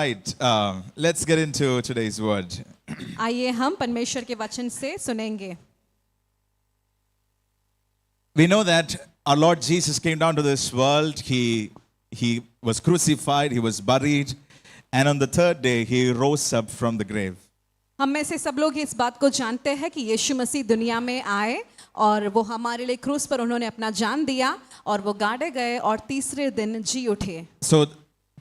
right, let's get into today's word. आइए हम परमेश्वर के वचन से सुनेंगे। We know that our Lord Jesus came down to this world. He was crucified, he was buried, and on the third day he rose up from the grave. हम में से सब लोग इस बात को जानते हैं कि यीशु मसीह दुनिया में आए और वो हमारे लिए क्रूस पर उन्होंने अपना जान दिया और वो गाड़े गए और तीसरे दिन जी उठे। So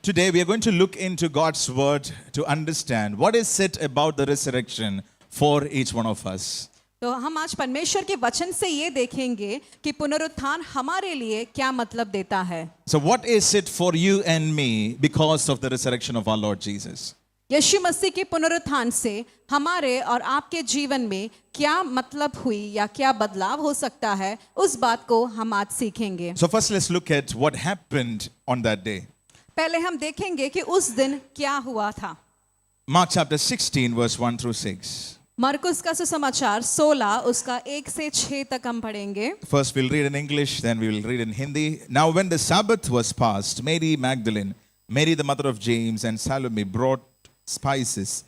today we are going to look into God's word to understand what is said about the resurrection for each one of us. तो हम आज परमेश्वर के वचन से ये देखेंगे कि पुनरुत्थान हमारे लिए क्या मतलब देता है। So what is it for you and me because of the resurrection of our Lord Jesus? यीशु मसीह के पुनरुत्थान से हमारे और आपके जीवन में क्या मतलब हुई या क्या बदलाव हो सकता है, उस बात को हम आज सीखेंगे। So first let's look at what happened on that day. पहले हम देखेंगे कि उस दिन क्या हुआ था। Mark chapter 16 verse 1 through 6. मरकुस का सुसमाचार 16 उसका 1 से 6 तक हम पढ़ेंगे। First we'll read in English, then we will read in Hindi. Now when the Sabbath was past, Mary Magdalene, Mary the mother of James, and Salome brought spices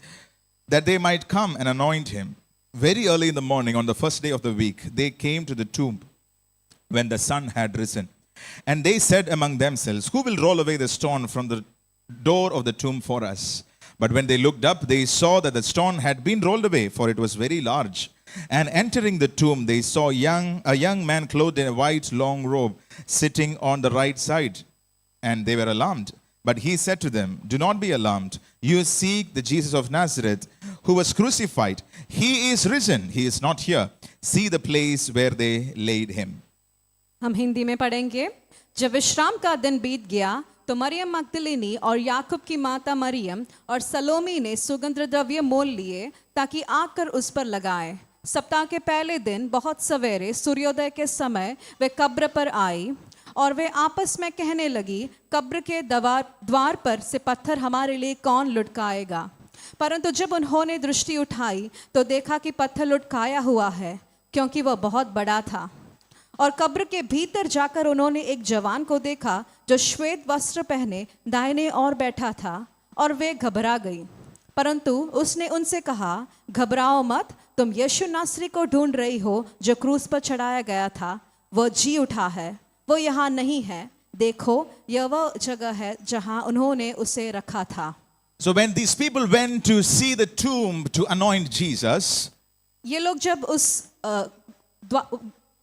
that they might come and anoint him. Very early in the morning on the first day of the week, they came to the tomb when the sun had risen. And they said among themselves, "Who will roll away the stone from the door of the tomb for us?" But when they looked up, they saw that the stone had been rolled away, for it was very large. And entering the tomb, they saw a young man clothed in a white long robe sitting on the right side. And they were alarmed. But he said to them, "Do not be alarmed. You seek the Jesus of Nazareth, who was crucified. He is risen. He is not here. See the place where they laid him." हम हिंदी में पढ़ेंगे। जब विश्राम का दिन बीत गया तो मरियम मगदलिनी और याकूब की माता मरियम और सलोमी ने सुगंध द्रव्य मोल लिए ताकि आग कर उस पर लगाए। सप्ताह के पहले दिन बहुत सवेरे सूर्योदय के समय वे कब्र पर आई और वे आपस में कहने लगी, कब्र के द्वार पर से पत्थर हमारे लिए कौन लुढ़काएगा। परंतु जब उन्होंने दृष्टि उठाई तो देखा कि पत्थर लुढ़काया हुआ है, क्योंकि वह बहुत बड़ा था। और कब्र के भीतर जाकर उन्होंने एक जवान को देखा जो श्वेत वस्त्र पहने दाहिने ओर बैठा था, और वे घबरा गई। परंतु उसने उनसे कहा, घबराओ मत, तुम यीशु नासरी को ढूंढ रही हो जो क्रूस पर चढ़ाया गया था। वह जी उठा है, वो यहाँ नहीं है। देखो, यह वह जगह है जहाँ उन्होंने उसे रखा था। So when these people went to see the tomb to anoint Jesus, ये लोग जब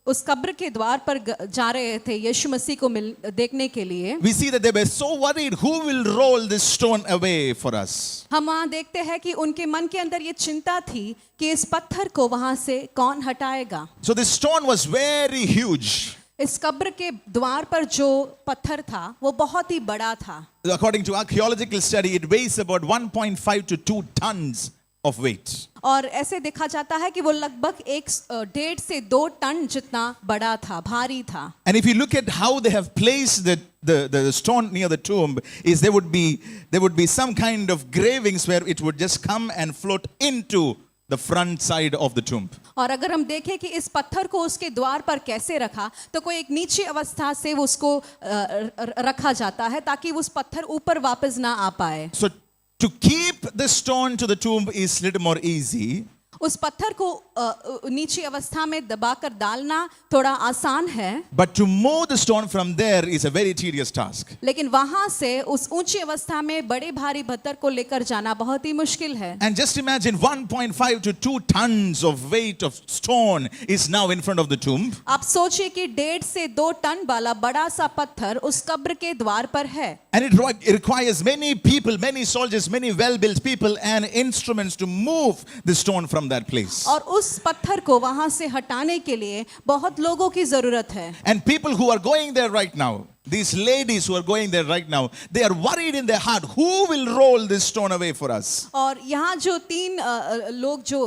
उस कब्र के द्वार पर जा रहे थे यीशु मसीह को देखने के लिए, we see that they were so worried, who will roll this stone away for us? हम वहाँ देखते हैं कि उनके मन के अंदर ये चिंता थी कि इस पत्थर को वहाँ से कौन हटाएगा। So this stone was very huge. इस कब्र के द्वार पर जो पत्थर था वो बहुत ही बड़ा था। According to archaeological study, it weighs about 1.5 to 2 tons of weight. और ऐसे देखा जाता है कि वो लगभग 1.5 से 2 टन जितना बड़ा था, भारी था। And if you look at how they have placed the stone near the tomb, is there would be some kind of gravings where it would just come and float into the front side of the tomb. और अगर हम देखें कि इस पत्थर को उसके द्वार पर कैसे रखा, तो कोई एक नीची अवस्था से उसको रखा जाता है ताकि उस पत्थर ऊपर वापस ना आ पाए। So to keep the stone to the tomb is little more easy. उस पत्थर को नीची अवस्था में दबाकर डालना थोड़ा आसान है, But to move the stone from there is a very tedious task. लेकिन वहां से उस ऊंची अवस्था में बड़े भारी पत्थर को लेकर जाना बहुत ही मुश्किल है। And just imagine 1.5 to 2 tons of weight of stone is now in front of the tomb. आप सोचिए कि 1.5 से 2 टन वाला बड़ा सा पत्थर उस कब्र के द्वार पर है। And it requires many people, many soldiers, many well-built people and instruments to move the stone from that place. और उस पत्थर को वहां से हटाने के लिए बहुत लोगों की जरूरत है। And people who are going there right now, these ladies who are going there right now, they are worried in their heart, who will roll this stone away for us? और यहाँ जो 3 लोग जो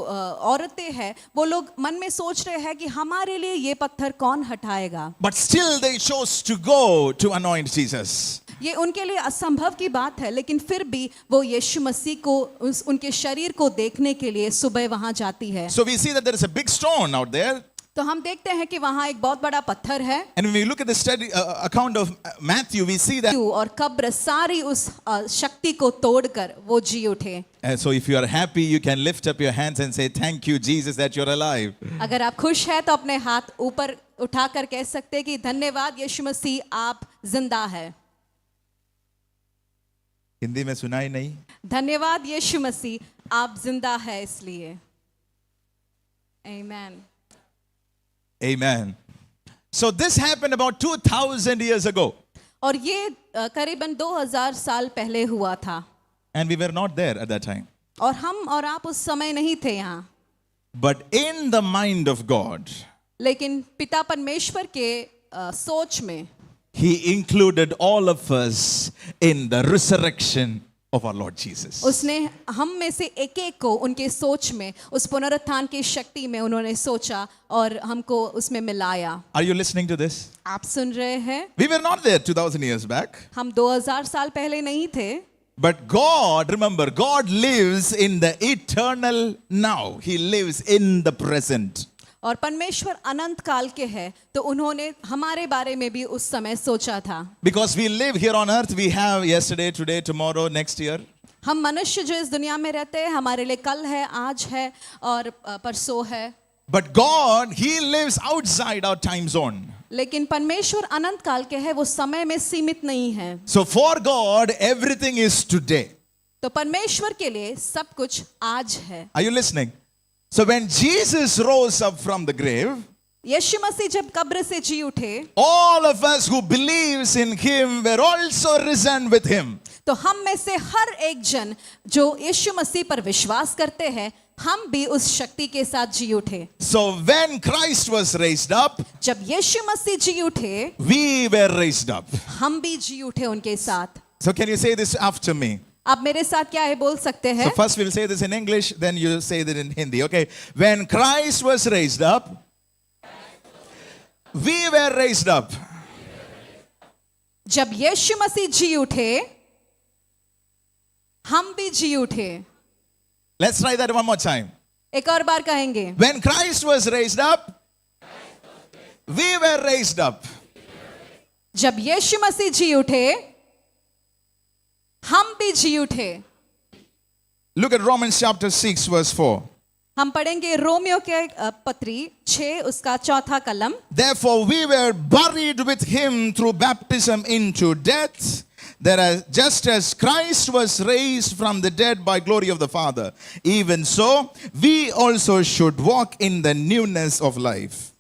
औरतें हैं, वो लोग मन में सोच रहे हैं कि हमारे लिए ये पत्थर कौन हटाएगा। But still they chose to go to anoint Jesus. ये उनके लिए असंभव की बात है, लेकिन फिर भी वो यीशु मसीह को उनके शरीर को देखने के लिए सुबह वहां जाती है। So we see that there is a big stone out there. तो हम देखते हैं कि वहाँ एक बहुत बड़ा पत्थर है And when we look at the study account of Matthew, we see that. और कब्र सारी उस शक्ति को तोड़कर वो जी उठे। So if you are happy, you can lift up your hands and say, "Thank you, Jesus, that you're alive." अगर आप खुश हैं तो अपने हाथ ऊपर उठाकर कह सकते हैं कि धन्यवाद यीशु मसीह आप जिंदा है। हिंदी में सुनाई नहीं? धन्यवाद यीशु मसीह आप जिंदा है इसलिए। Amen. Amen. So this happened about 2000 years ago. और ये करीबन 2000 साल पहले हुआ था। And we were not there at that time. और हम और आप उस समय नहीं थे यहाँ। But in the mind of God, लेकिन पिता परमेश्वर के सोच में He included all of us in the resurrection of our Lord Jesus. उसने हम में से एक एक को उनके सोच में उस पुनरुत्थान की शक्ति में उन्होंने सोचा और हमको उसमें मिलाया। Are you listening to this? आप सुन रहे हैं? We were not there 2000 years back. हम 2000 साल पहले नहीं थे। But God, remember, God lives in the eternal now. He lives in the present. और परमेश्वर अनंत काल के हैं तो उन्होंने हमारे बारे में भी उस समय सोचा था। Because we live here on earth, we have yesterday, today, tomorrow, next year. हम मनुष्य जो इस दुनिया में रहते हैं हमारे लिए कल है, आज है और परसों है। But God, He lives outside our time zone. लेकिन परमेश्वर अनंत काल के हैं, वो समय में सीमित नहीं है। So for God, everything is today. तो परमेश्वर के लिए सब कुछ आज है। Are you listening? So when Jesus rose up from the grave, यीशु मसीह जब कब्र से जी उठे, all of us who believes in Him were also risen with Him. तो हम में से हर एक जन जो यीशु मसीह पर विश्वास करते हैं, हम भी उस शक्ति के साथ जी उठे। So when Christ was raised up, जब यीशु मसीह जी उठे, we were raised up. हम भी जी उठे उनके साथ। So can you say this after me? आप मेरे साथ क्या है बोल सकते हैं? So first we'll say this in English, then you say that in Hindi. Okay. When Christ was raised up, we were raised up. जब यीशु मसीह जी उठे, हम भी जी उठे। Let's try that one more time. एक और बार कहेंगे। When Christ was raised up, we were raised up. जब यीशु मसीह जी उठे, हम भी जी उठे। Look at Romans chapter 6 verse 4. हम पढ़ेंगे रोमियो के पत्री 6 उसका चौथा कलम। Therefore we were buried with him through baptism into death, that just as Christ was raised from the dead by glory of the Father, even so we also should walk in the newness of life.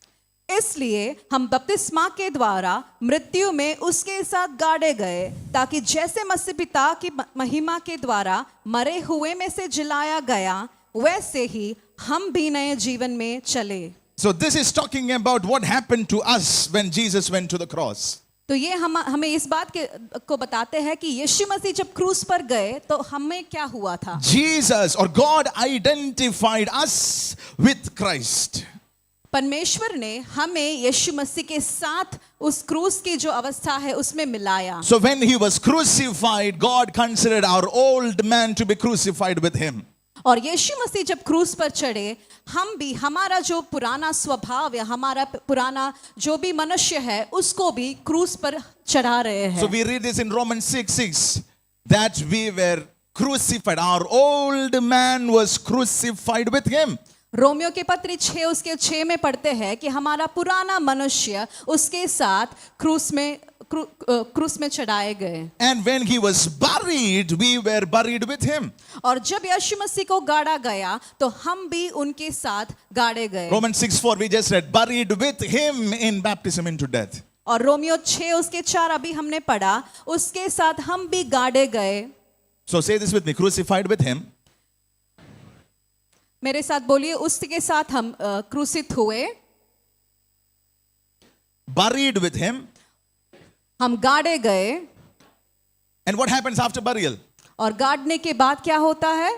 इसलिए हम बपतिस्मा के द्वारा मृत्यु में उसके साथ गाड़े गए, ताकि जैसे मसीह पिता की महिमा के द्वारा मरे हुए में से जिलाया गया, वैसे ही हम भी नए जीवन में चले। So this is talking about what happened to us when Jesus went to the cross. तो ये हमें इस बात को बताते हैं कि यीशु मसीह जब क्रूस पर गए तो हमें क्या हुआ था। Jesus or God identified us with Christ. परमेश्वर ने हमें यीशु मसीह के साथ उस क्रूस की जो अवस्था है उसमें मिलाया। So when he was crucified, God considered our old man to be crucified with him. और यीशु मसीह जब क्रूस पर चढ़े, हम भी हमारा जो पुराना स्वभाव या हमारा पुराना जो भी मनुष्य है उसको भी क्रूस पर चढ़ा रहे हैं। So we read this in Romans 6:6 that we were crucified. Our old man was crucified with him. Romeo के पत्री 6 उसके 6 में पढ़ते हैं कि हमारा पुराना मनुष्य उसके साथ क्रूस में चढ़ाए गए। And when he was buried, we were buried with him. और जब यीशु मसीह को गाड़ा गया तो हम भी उनके साथ गाड़े गए। Romans 6:4 we just read, buried with him in baptism into death. और रोमियो 6 उसके 4 अभी हमने पढ़ा, उसके साथ हम भी गाड़े गए। So say this with me, crucified with him. मेरे साथ बोलिए, उसके साथ हम क्रूसित हुए, Buried with him. हम गाड़े गए। And what happens after burial? और गाड़ने के बाद क्या होता है?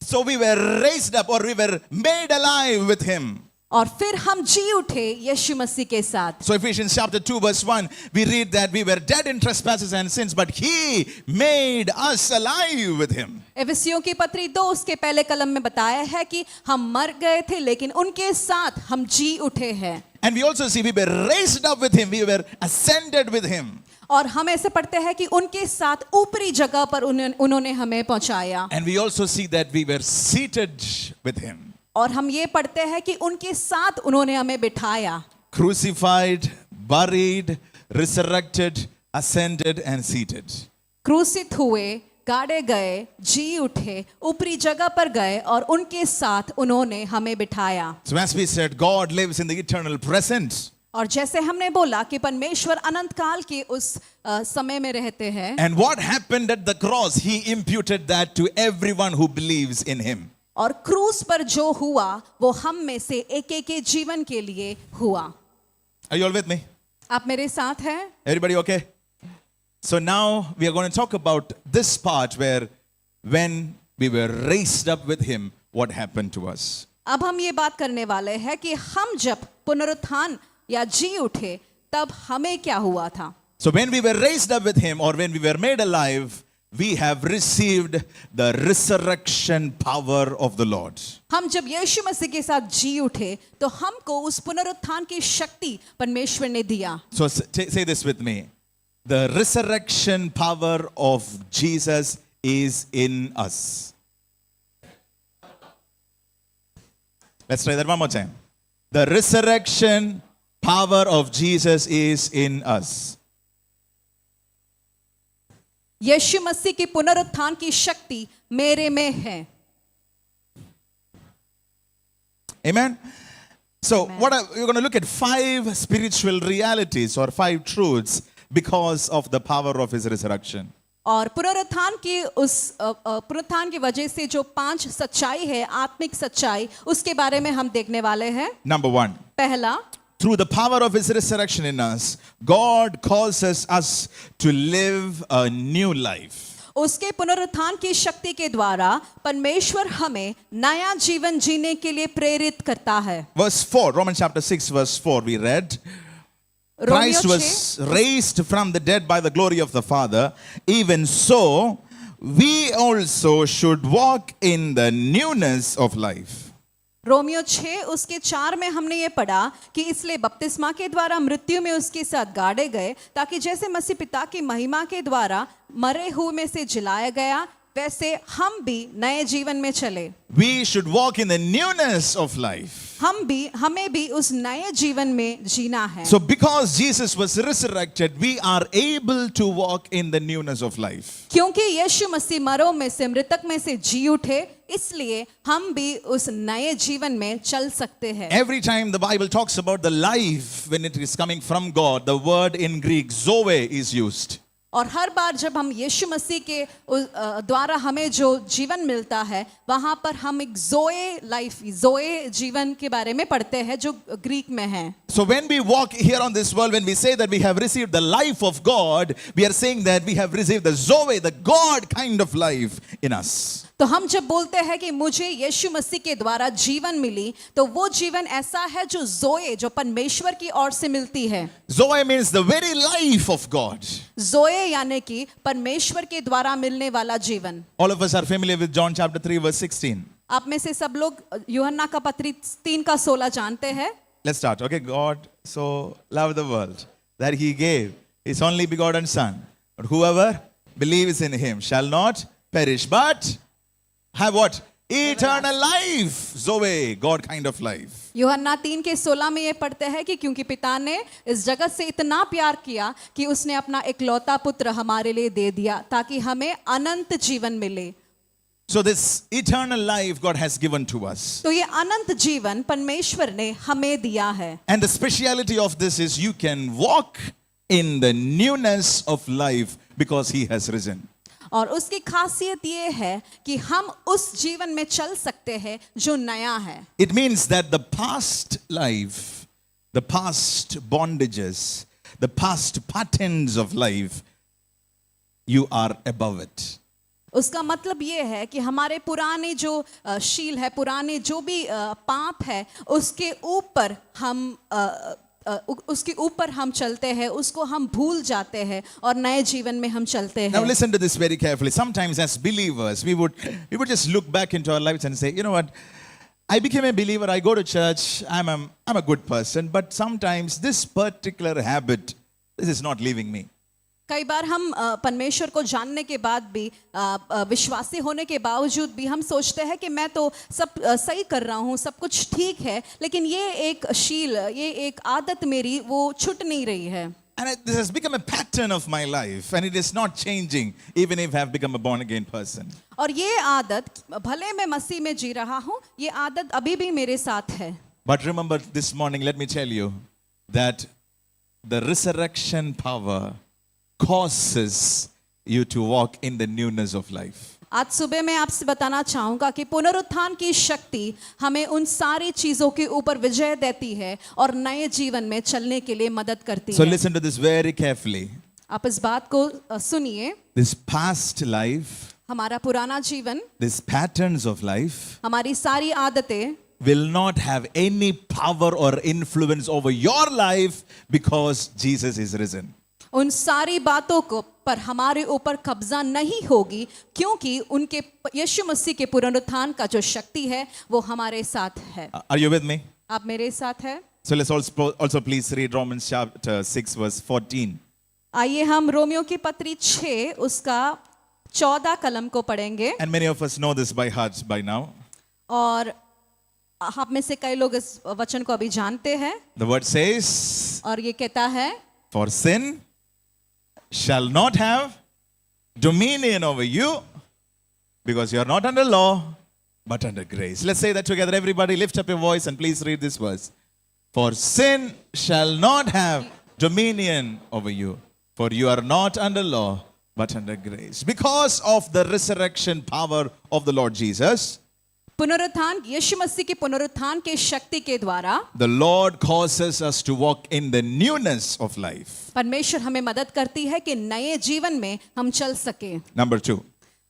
So we were raised up or we were made alive with him. और फिर हम जी उठे यीशु मसीह के साथ। So Ephesians chapter 2 verse 1, we read that we were dead in trespasses and sins, but he made us alive with him. इफिसियों की पत्री 2 उसके पहले कलम में बताया है कि हम मर गए थे लेकिन उनके साथ हम जी उठे हैं। And we also see we were raised up with him, we were ascended with him. और हम ऐसे पढ़ते हैं कि उनके साथ ऊपरी जगह पर उन्होंने हमें पहुंचाया। And we also see that we were seated with him. और हम ये पढ़ते हैं कि उनके साथ उन्होंने हमें बिठाया। Crucified, buried, resurrected, ascended and seated. क्रूसित हुए, गाड़े गए, जी उठे, ऊपरी जगह पर गए और उनके साथ उन्होंने हमें बिठाया। So as we said, God lives in the eternal present. और जैसे हमने बोला कि परमेश्वर अनंत काल के उस समय में रहते हैं। And what happened at the cross? He imputed that to everyone who believes in him. और क्रूस पर जो हुआ वो हम में से एक एक के जीवन के लिए हुआ। Are you all with me? आप मेरे साथ हैं? Everybody okay? So now we are going to talk about this part where when we were raised up with him, what happened to us. अब हम ये बात करने वाले हैं कि हम जब पुनरुत्थान या जी उठे तब हमें क्या हुआ था। So when we were raised up with him or when we were made alive, we have received the resurrection power of the Lord. हम जब यीशु मसीह के साथ जी उठे तो हमको उस पुनरुत्थान की शक्ति परमेश्वर ने दिया। So say this with me. The resurrection power of Jesus is in us. Let's try that one more time. The resurrection power of Jesus is in us. यीशु मसीह की पुनरुत्थान की शक्ति मेरे में है। Amen. So we're going to look at 5 spiritual realities or 5 truths because of the power of his resurrection. और पुनरुत्थान की वजह से जो 5 सच्चाई है, आत्मिक सच्चाई, उसके बारे में हम देखने वाले हैं। Number 1. पहला, Through the power of his resurrection in us, God causes us to live a new life. उसके पुनरुत्थान की शक्ति के द्वारा परमेश्वर हमें नया जीवन जीने के लिए प्रेरित करता है। Verse 4, Romans chapter 6 verse 4 we read, Christ was raised from the dead by the glory of the Father, even so we also should walk in the newness of life. Romeo 6 उसके 4 में हमने ये पढ़ा कि इसलिए बपतिस्मा के द्वारा मृत्यु में उसके साथ गाड़े गए ताकि जैसे मसीह पिता की महिमा के द्वारा मरे हुए में से जिलाया गया वैसे हम भी नए जीवन में चले। We should walk in the newness of life. हमें भी उस नए जीवन में जीना है। So because Jesus was resurrected, we are able to walk in the newness of life. क्योंकि यीशु मसीह मरों में से मृतक में से जी उठे, इसलिए हम भी उस नए जीवन में चल सकते हैं। Every time the Bible talks about the life when it is coming from God, the word in Greek zoe is used. और हर बार जब हम यीशु मसीह के द्वारा हमें जो जीवन मिलता है वहां पर हम एक जोए जीवन के बारे में पढ़ते हैं जो ग्रीक में है। So when we walk here on this world, when we say that we have received the life of God, we are saying that we have received the zoe, the God kind of life in us. तो हम जब बोलते हैं कि मुझे यीशु मसीह के द्वारा जीवन मिली तो वो जीवन ऐसा है जो जोए, जो परमेश्वर की ओर से मिलती है। Zoe means the very life of God. जोए यानी कि परमेश्वर के द्वारा मिलने वाला जीवन। All of us are familiar with John chapter 3 verse 16. आप में से सब लोग यूहन्ना का पत्री 3:16 जानते हैं। Let's start. Okay, God so loved the world that he gave his only begotten son, but whoever believes in him shall not perish but have what? Eternal life. Zoe, God kind of life. यूहन्ना 3:16 में ये पढ़ते हैं कि क्योंकि पिता ने इस जगत से इतना प्यार किया कि उसने अपना इकलौता पुत्र हमारे लिए दे दिया ताकि हमें अनंत जीवन मिले। So this eternal life God has given to us. तो ये अनंत जीवन परमेश्वर ने हमें दिया है। And the speciality of this is you can walk in the newness of life because he has risen. और उसकी खासियत ये है कि हम उस जीवन में चल सकते हैं जो नया है। It means that the past life, the past bondages, the past patterns of life, you are above it. उसका मतलब ये है कि हमारे पुराने जो शील है, पुराने जो भी पाप है, उसके ऊपर हम चलते हैं, उसको हम भूल जाते हैं और नए जीवन में हम चलते Now हैं। listen to this very carefully. Sometimes as believers, we would just look back into our lives and say, you know what? I became a believer, I go to church, I'm a good person, but sometimes this particular habit, this is not leaving me. कई बार हम परमेश्वर को जानने के बाद भी विश्वासी होने के बावजूद भी हम सोचते हैं कि मैं तो सब सही कर रहा हूँ, सब कुछ ठीक है, लेकिन ये एक शील, ये एक आदत मेरी वो छूट नहीं रही है। And this has become a pattern of my life, and it is not changing, even if I have become a born again person. और ये आदत, भले मैं मसीह में जी रहा हूँ, ये आदत अभी भी मेरे साथ है। But remember this morning, let me tell you that the resurrection power causes you to walk in the newness of life. आज सुबह मैं आपसे बताना चाहूंगा कि पुनरुत्थान की शक्ति हमें उन सारी चीजों के ऊपर विजय देती है और नए जीवन में चलने के लिए मदद करती So है। listen to this very carefully. आप इस बात को सुनिए। This past life, हमारा पुराना जीवन, these patterns of life हमारी सारी आदतें will not have any power or influence over your life because Jesus is risen. उन सारी बातों को पर हमारे ऊपर कब्जा नहीं होगी, क्योंकि उनके यीशु मसीह के पुनरुत्थान का जो शक्ति है वो हमारे साथ है। Are you with me? आप मेरे साथ है? So let's also please read Romans chapter 6 verse 14. आइए हम रोमियो की पत्री 6 उसका 14 कलम को पढ़ेंगे। And many of us know this by heart by now. और आप में से कई लोग इस वचन को अभी जानते हैं। The word says, और ये कहता है, for sin shall not have dominion over you because you are not under law but under grace. Let's say that together. Everybody lift up your voice and please read this verse. For sin shall not have dominion over you, for you are not under law but under grace. Because of the resurrection power of the Lord Jesus, पुनरुत्थान, यीशु मसीह के पुनरुत्थान के शक्ति के द्वारा the Lord causes us to walk in the newness of life. परमेश्वर हमें मदद करती है कि नए जीवन में हम चल सके। Number 2.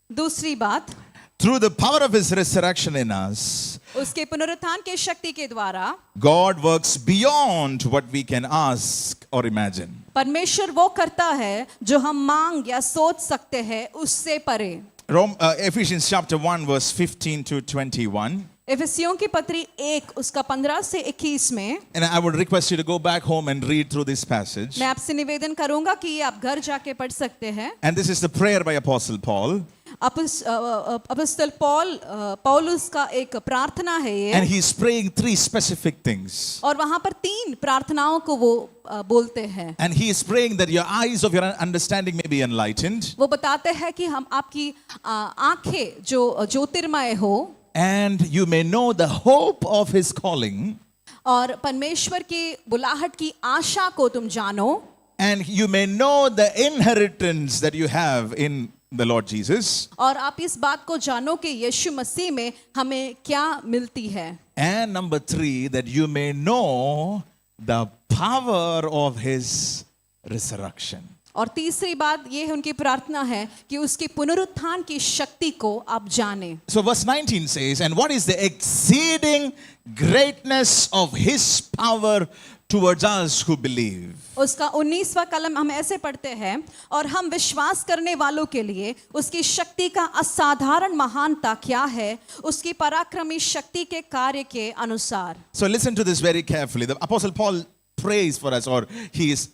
दूसरी बात, Through the power of His resurrection in us, उसके पुनरुत्थान के शक्ति के द्वारा God works beyond what we can ask or imagine. परमेश्वर वो करता है जो हम मांग या सोच सकते हैं उससे परे। Ephesians chapter 1 verse 15 to 21. इफिसियों की पत्री 1 उसका 15 से 21 में, And I would request you to go back home and read through this passage. मैं आपसे निवेदन करूंगा कि ये आप घर जाके पढ़ सकते हैं। And this is the prayer by Apostle Paul. अपॉस्टल पौलुस का एक प्रार्थना है ये, And he's praying 3 specific things. और वहां पर 3 प्रार्थनाओं को वो बोलते हैं। And he is praying that your eyes of your understanding may be enlightened. वो बताते हैं कि हम आपकी आंखें जो ज्योतिर्मय हो, And you may know the hope of his calling. और परमेश्वर की बुलाहट की आशा को तुम जानो, And you may know the inheritance that you have in the Lord Jesus. और आप इस बात को जानो कि यीशु मसीह में हमें क्या मिलती है। And number 3, that you may know the power of his resurrection. और तीसरी बात ये है, उनकी प्रार्थना है कि उसकी पुनरुत्थान की शक्ति को आप जाने। So verse 19 says, and what is the exceeding greatness of his power towards us who believe. उसका 19वां कलम हम ऐसे पढ़ते हैं, और हम विश्वास करने वालों के लिए उसकी शक्ति का असाधारण महानता क्या है, उसकी पराक्रमी शक्ति के कार्य के अनुसार। So listen to this very carefully. The Apostle Paul prays for us, or he is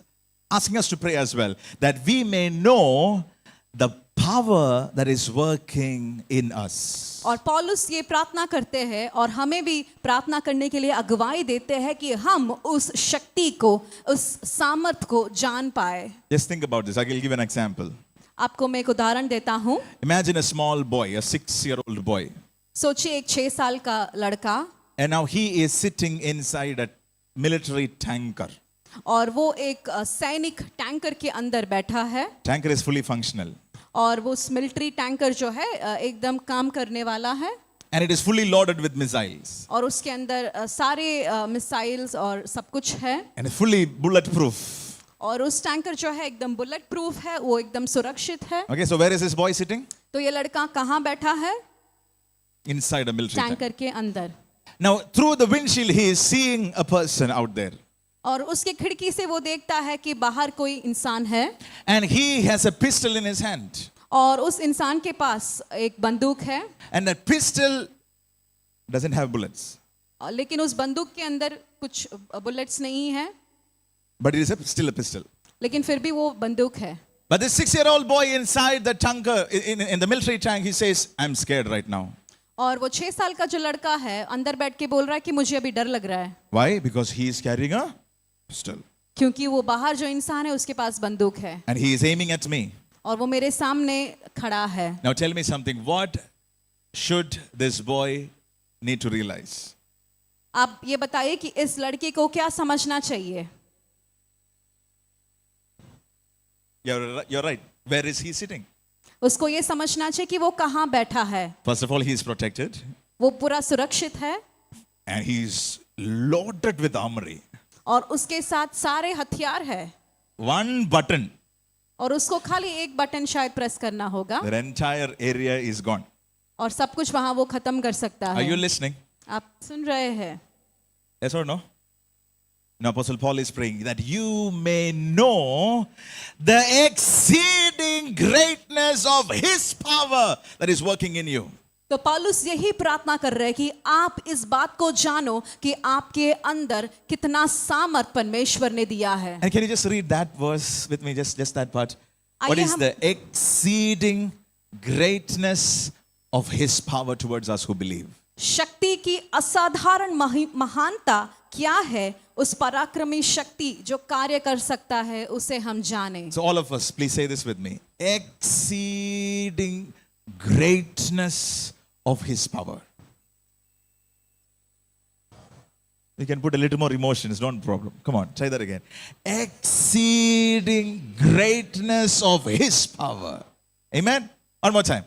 asking us to pray as well, that we may know the power that is working in us. और पौलुस ये प्रार्थना करते हैं और हमें भी प्रार्थना करने के लिए अगुवाई देते हैं कि हम उस शक्ति को, उस सामर्थ को जान पाए। Just think about this. I will give an example. आपको मैं एक उदाहरण देता हूँ। Imagine a small boy, a 6-year-old boy. सोचिए एक 6 साल का लड़का, And now he is sitting inside a military tanker. और वो एक सैनिक टैंकर के अंदर बैठा है, Tanker is fully functional. और वो मिलिट्री टैंकर जो है एकदम काम करने वाला है, And it is fully loaded with missiles. और उसके अंदर सारे मिसाइल्स और सब कुछ है, And it's fully bulletproof. और उस टैंकर जो है एकदम बुलेट प्रूफ है, वो एकदम सुरक्षित है। Okay, so where is this boy sitting? तो ये लड़का कहाँ बैठा है? Inside a military tank. Tanker के अंदर। Now, through the windshield, he is seeing a person out there. और उसके खिड़की से वो देखता है कि बाहर कोई इंसान है And he has a pistol in his hand. और उस इंसान के पास एक बंदूक है, And that pistol doesn't have bullets. लेकिन उस बंदूक के अंदर कुछ बुलेट्स नहीं है, But it is still a pistol. लेकिन फिर भी वो बंदूक है। But this 6-year-old boy inside the tanker, in the military tank, he says, I'm scared right now. और वो 6 साल का जो लड़का है अंदर बैठ के बोल रहा है कि मुझे अभी डर लग रहा है। Why? Because he is carrying a pistol. क्योंकि वो बाहर जो इंसान है उसके पास बंदूक है And he is aiming at me. और वो मेरे सामने खड़ा है। Now tell me something. What should this boy need to realize? आप ये बताइए कि इस लड़के को क्या समझना चाहिए? You're right. Where is he sitting? उसको ये समझना चाहिए कि वो कहाँ बैठा है। First of all, he is protected. वो पूरा सुरक्षित है And he is loaded with armory. और उसके साथ सारे हथियार है One button, और उसको खाली एक बटन शायद प्रेस करना होगा the entire area is gone. और सब कुछ वहां वो खत्म कर सकता Are you है। listening? आप सुन रहे हैं? Yes or no? Now, Apostle Paul is praying that you may know the exceeding greatness of his power that is working in you. तो पौलुस यही प्रार्थना कर रहे हैं कि आप इस बात को जानो कि आपके अंदर कितना सामर्थ परमेश्वर ने दिया है। And can you just read that verse with me? Just that part. What आइए is हम- the exceeding greatness of his power towards us who believe? शक्ति की असाधारण महानता क्या है? उस पराक्रमी शक्ति जो कार्य कर सकता है उसे हम जाने। So all of us, please say this with me. Exceeding greatness of his power. You can put a little more emotion, it's not a problem. Come on, try that again. Exceeding greatness of his power. Amen? One more time.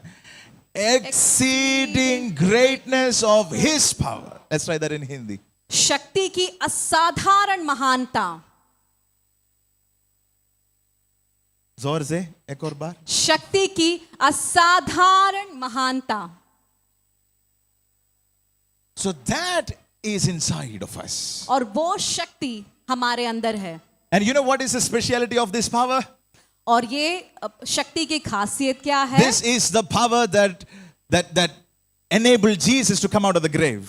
Exceeding greatness of his power. Let's try that in Hindi. शक्ति की असाधारण महानता। जोर से एक और बार. शक्ति की असाधारण महानता। So that is inside of us. और वो शक्ति हमारे अंदर है। And you know what is the speciality of this power? और ये शक्ति की खासियत क्या है? This is the power that enabled Jesus to come out of the grave.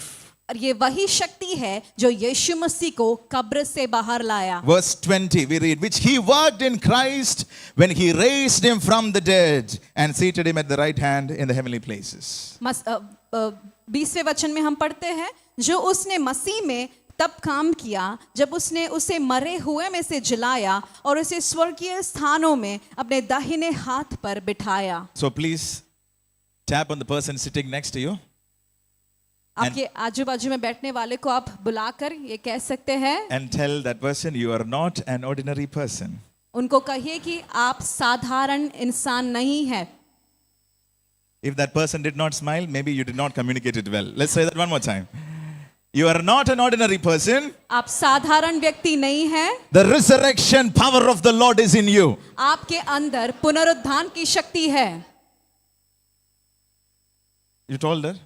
और ये वही शक्ति है जो यीशु मसीह को कब्र से बाहर लाया। Verse 20 we read, which he worked in Christ when he raised him from the dead and seated him at the right hand in the heavenly places. 20वें वचन में हम पढ़ते हैं, जो उसने मसीह में तब काम किया जब उसने उसे मरे हुए में से जिलाया और उसे स्वर्गीय स्थानों में अपने दाहिने हाथ पर बिठाया। So please tap on the person sitting next to you आपके आजू बाजू में बैठने वाले को आप बुलाकर ये कह सकते हैं, and tell that person you are not an ordinary person. उनको कहिए कि आप साधारण इंसान नहीं है। If that person did not smile, maybe you did not communicate it well. Let's say that one more time. You are not an ordinary person. आप साधारण व्यक्ति नहीं हैं। The resurrection power of the Lord is in you. आपके अंदर पुनरुत्थान की शक्ति है। You told her?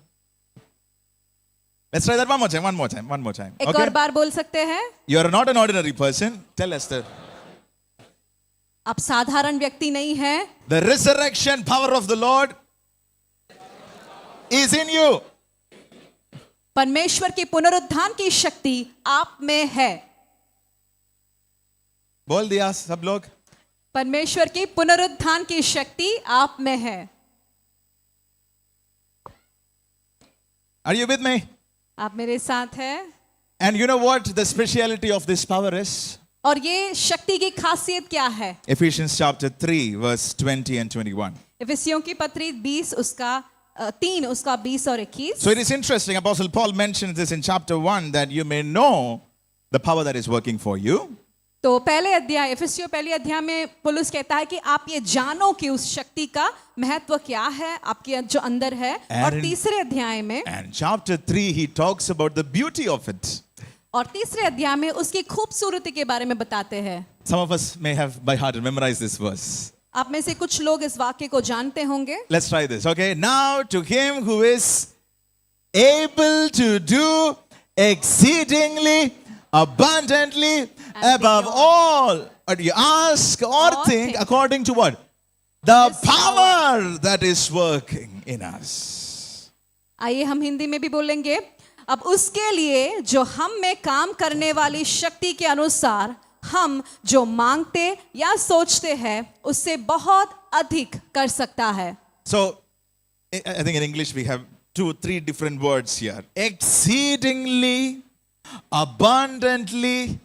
Let's try that one more time, one more time, one more time. एक और बार बोल सकते हैं, You are not an ordinary person. Tell Esther. आप साधारण व्यक्ति नहीं हैं। The resurrection power of the Lord is in you. परमेश्वर की पुनरुत्थान की शक्ति आप में है। बोल दिया सब लोग. परमेश्वर की पुनरुत्थान की शक्ति आप में है। Are you with me? आप मेरे साथ हैं। And you know what the speciality of this power is? और ये शक्ति की खासियत क्या है? Ephesians chapter 3 verse 20 and 21. इफिसियों की पत्री 20 उसका 3 उसका 20 और 21। So it is interesting, Apostle Paul mentions this in chapter 1 that you may know the power that is working for you. तो पहले अध्याय इफिसियों पहले अध्याय में पौलुस कहता है कि आप ये जानो कि उस शक्ति का महत्व क्या है आपके जो अंदर है। और तीसरे अध्याय में And chapter 3 he talks about the beauty of it. और तीसरे अध्याय में उसकी खूबसूरती के बारे में बताते हैं। Some of us may have by heart memorized this verse. आप में से कुछ लोग इस वाक्य को जानते होंगे. Let's try this, okay? Now to him who is able to do exceedingly abundantly above all what you ask or think, according to what? The power that is working in us. आइए हम हिंदी में भी बोलेंगे. अब उसके लिए जो हम में काम करने वाली शक्ति के अनुसार हम जो मांगते या सोचते हैं उससे बहुत अधिक कर सकता है. So, I think in English we have 2-3 different words here. Exceedingly, abundantly,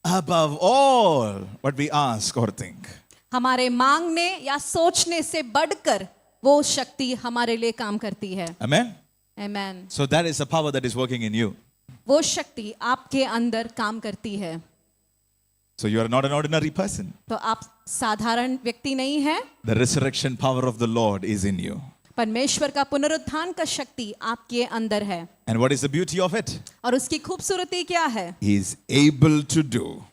above all what we ask or think. हमारे मांगने या सोचने से बढ़कर वो शक्ति हमारे लिए काम करती है. Amen? Amen. So that is the power that is working in you. वो शक्ति आपके अंदर काम करती है. So you are not an ordinary person. तो आप साधारण व्यक्ति नहीं हैं. The resurrection power of the Lord is in you. परमेश्वर का पुनरुत्थान का शक्ति आपके अंदर है. And what is the beauty of it? और उसकी खूबसूरती क्या है? He is able to do